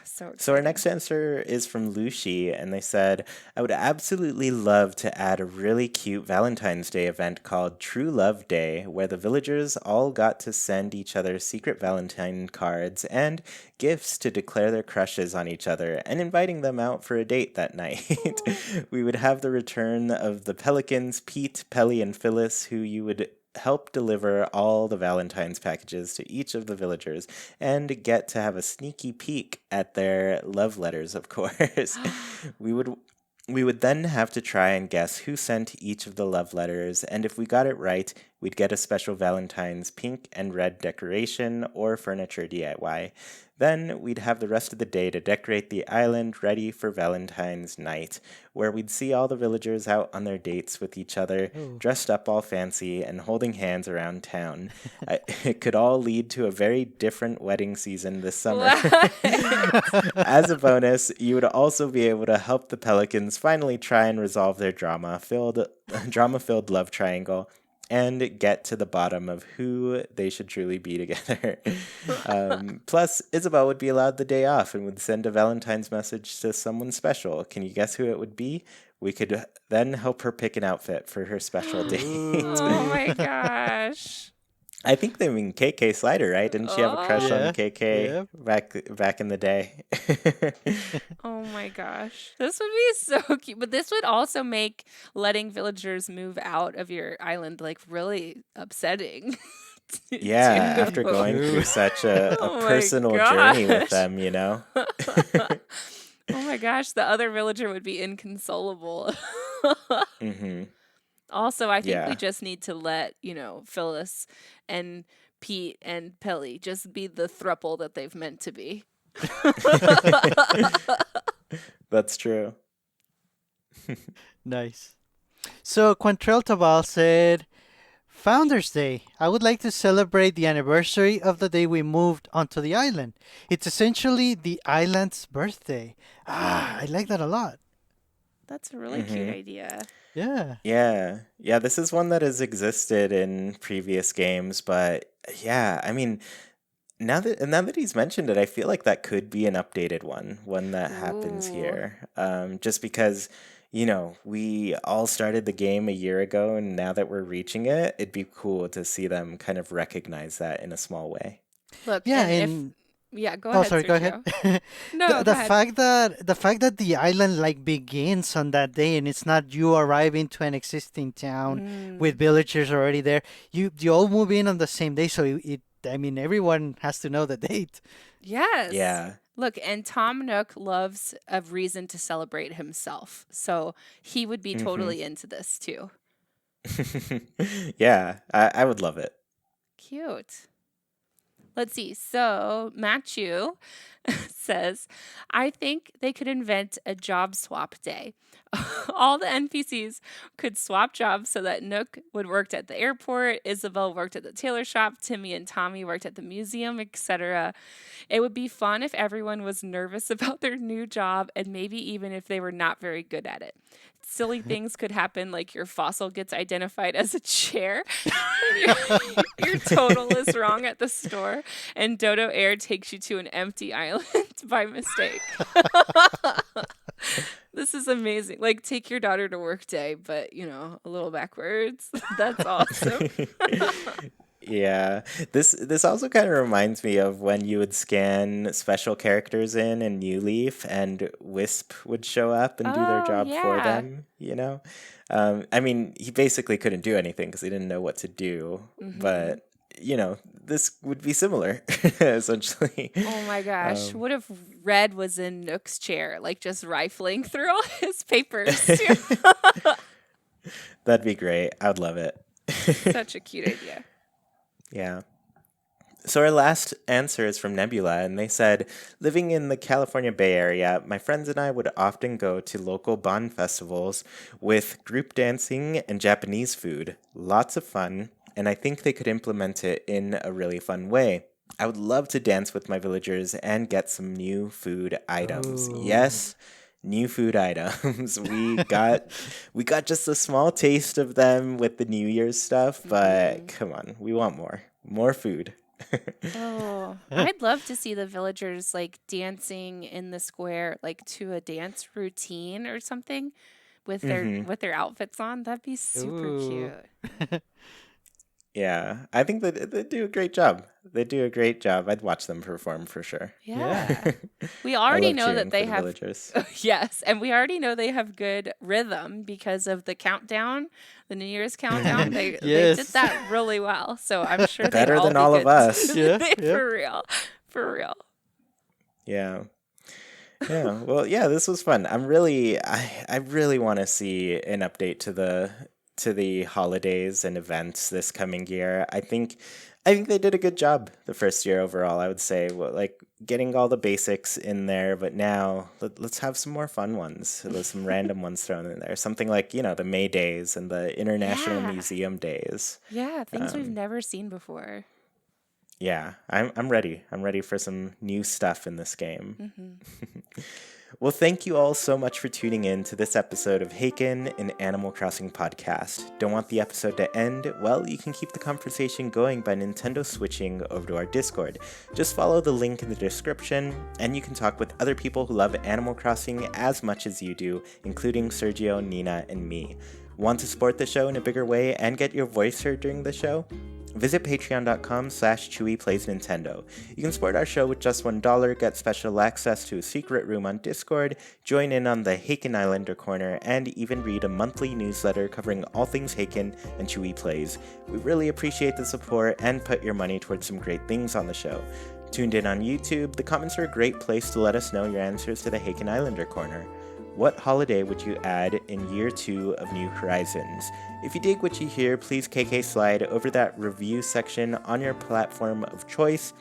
C: So exciting.
A: So our next answer is from Lucy, and they said, I would absolutely love to add a really cute Valentine's Day event called True Love Day, where the villagers all got to send each other secret Valentine cards and gifts to declare their crushes on each other and inviting them out for a date that night. We would have the return of the Pelicans, Pete, Pelly, and Phyllis, who you would help deliver all the Valentine's packages to each of the villagers and get to have a sneaky peek at their love letters, of course. We would then have to try and guess who sent each of the love letters, and if we got it right, we'd get a special Valentine's pink and red decoration or furniture DIY. Then we'd have the rest of the day to decorate the island ready for Valentine's night, where we'd see all the villagers out on their dates with each other, dressed up all fancy and holding hands around town. It could all lead to a very different wedding season this summer. As a bonus, you would also be able to help the Pelicans finally try and resolve their drama-filled love triangle and get to the bottom of who they should truly be together. Plus, Isabel would be allowed the day off and would send a Valentine's message to someone special. Can you guess who it would be? We could then help her pick an outfit for her special date.
C: Oh my gosh.
A: I think they mean KK Slider, right? Didn't she have a crush on KK back in the day?
C: Oh my gosh. This would be so cute. But this would also make letting villagers move out of your island like really upsetting.
A: Yeah, after going through such a personal journey with them,
C: Oh my gosh, the other villager would be inconsolable. Also, I think we just need to let, Phyllis and Pete and Pelly just be the throuple that they've meant to be.
A: That's true.
B: Nice. So Quantrell Tabal said, Founders Day. I would like to celebrate the anniversary of the day we moved onto the island. It's essentially the island's birthday. I like that a lot.
C: That's a really cute idea.
B: Yeah.
A: Yeah, this is one that has existed in previous games, but yeah, I mean, now that he's mentioned it, I feel like that could be an updated one that happens here. Just because, we all started the game a year ago, and now that we're reaching it, it'd be cool to see them kind of recognize that in a small way.
C: Look,
B: yeah,
C: go ahead.
B: Sorry, go ahead.
C: No,
B: the fact that the island begins on that day and it's not you arriving to an existing town with villagers already there. You all move in on the same day, so everyone has to know the date.
C: Yes.
A: Yeah.
C: Look, and Tom Nook loves a reason to celebrate himself, so he would be totally into this too.
A: Yeah, I would love it.
C: Cute. Let's see. So Matthew says, I think they could invent a job swap day. All the NPCs could swap jobs so that Nook would work at the airport, Isabel worked at the tailor shop, Timmy and Tommy worked at the museum, etc. It would be fun if everyone was nervous about their new job and maybe even if they were not very good at it. Silly things could happen, like your fossil gets identified as a chair, your total is wrong at the store, and Dodo Air takes you to an empty island by mistake. This is amazing. Like, take your daughter to work day, but, a little backwards. That's awesome.
A: Yeah, this also kind of reminds me of when you would scan special characters in New Leaf and Wisp would show up and do their job for them, I mean, he basically couldn't do anything because he didn't know what to do, but, this would be similar, essentially.
C: Oh my gosh. What if Red was in Nook's chair, just rifling through all his papers?
A: That'd be great. I'd love it.
C: Such a cute idea.
A: Yeah. So our last answer is from Nebula, and they said, living in the California Bay Area, my friends and I would often go to local Bon festivals with group dancing and Japanese food. Lots of fun, and I think they could implement it in a really fun way. I would love to dance with my villagers and get some new food items.
B: Ooh.
A: Yes, new food items. We got just a small taste of them with the New Year's stuff, but come on, we want more. More food.
C: Oh, I'd love to see the villagers like dancing in the square, like to a dance routine or something
A: hmm
C: with their outfits on. That'd be super
B: Ooh.
C: cute.
A: Yeah, I think that they do a great job. They do a great job. I'd watch them perform for sure.
B: Yeah.
C: Yeah. We
A: I
C: already
A: love
C: know that
A: cheering for
C: they
A: the
C: have
A: villagers.
C: yes, and we already know they have good rhythm because of the countdown, the New Year's countdown. They did
B: Yes.
C: that really well. So I'm sure they'd
A: Better
C: all
A: than
C: be
A: all of
C: good
A: us.
B: Yeah. Yeah.
C: for real. For real.
A: Yeah. Yeah. Well, yeah, this was fun. I really want to see an update to the holidays and events this coming year. I think they did a good job the first year overall, I would say. Well, like getting all the basics in there, but now let's have some more fun ones. There's some random ones thrown in there. Something like, the May Days and the International
C: Yeah.
A: Museum Days.
C: Yeah, things we've
A: Um,
C: never seen before.
A: yeah, I'm ready. I'm ready for some new stuff in this game.
C: Hmm.
A: Well, thank you all so much for tuning in to this episode of Haken, an Animal Crossing podcast. Don't want the episode to end? Well, you can keep the conversation going by Nintendo switching over to our Discord. Just follow the link in the description, and you can talk with other people who love Animal Crossing as much as you do, including Sergio, Nina, and me. Want to support the show in a bigger way and get your voice heard during the show? Visit patreon.com/ChuyPlaysNintendo. You can support our show with just $1, get special access to a secret room on Discord, join in on the Haken Islander Corner, and even read a monthly newsletter covering all things Haken and Chuy Plays. We really appreciate the support and put your money towards some great things on the show. Tuned in on YouTube, the comments are a great place to let us know your answers to the Haken Islander Corner. What holiday would you add in year 2 of New Horizons? If you dig what you hear, please KK slide over that review section on your platform of choice.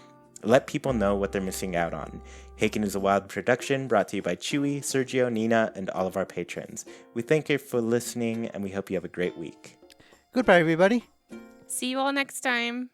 A: Let people know what they're missing out on. Haken is a wild production brought to you by Chuy, Sergio, Nina, and all of our patrons. We thank you for listening, and we hope you have a great week.
B: Goodbye, everybody.
C: See you all next time.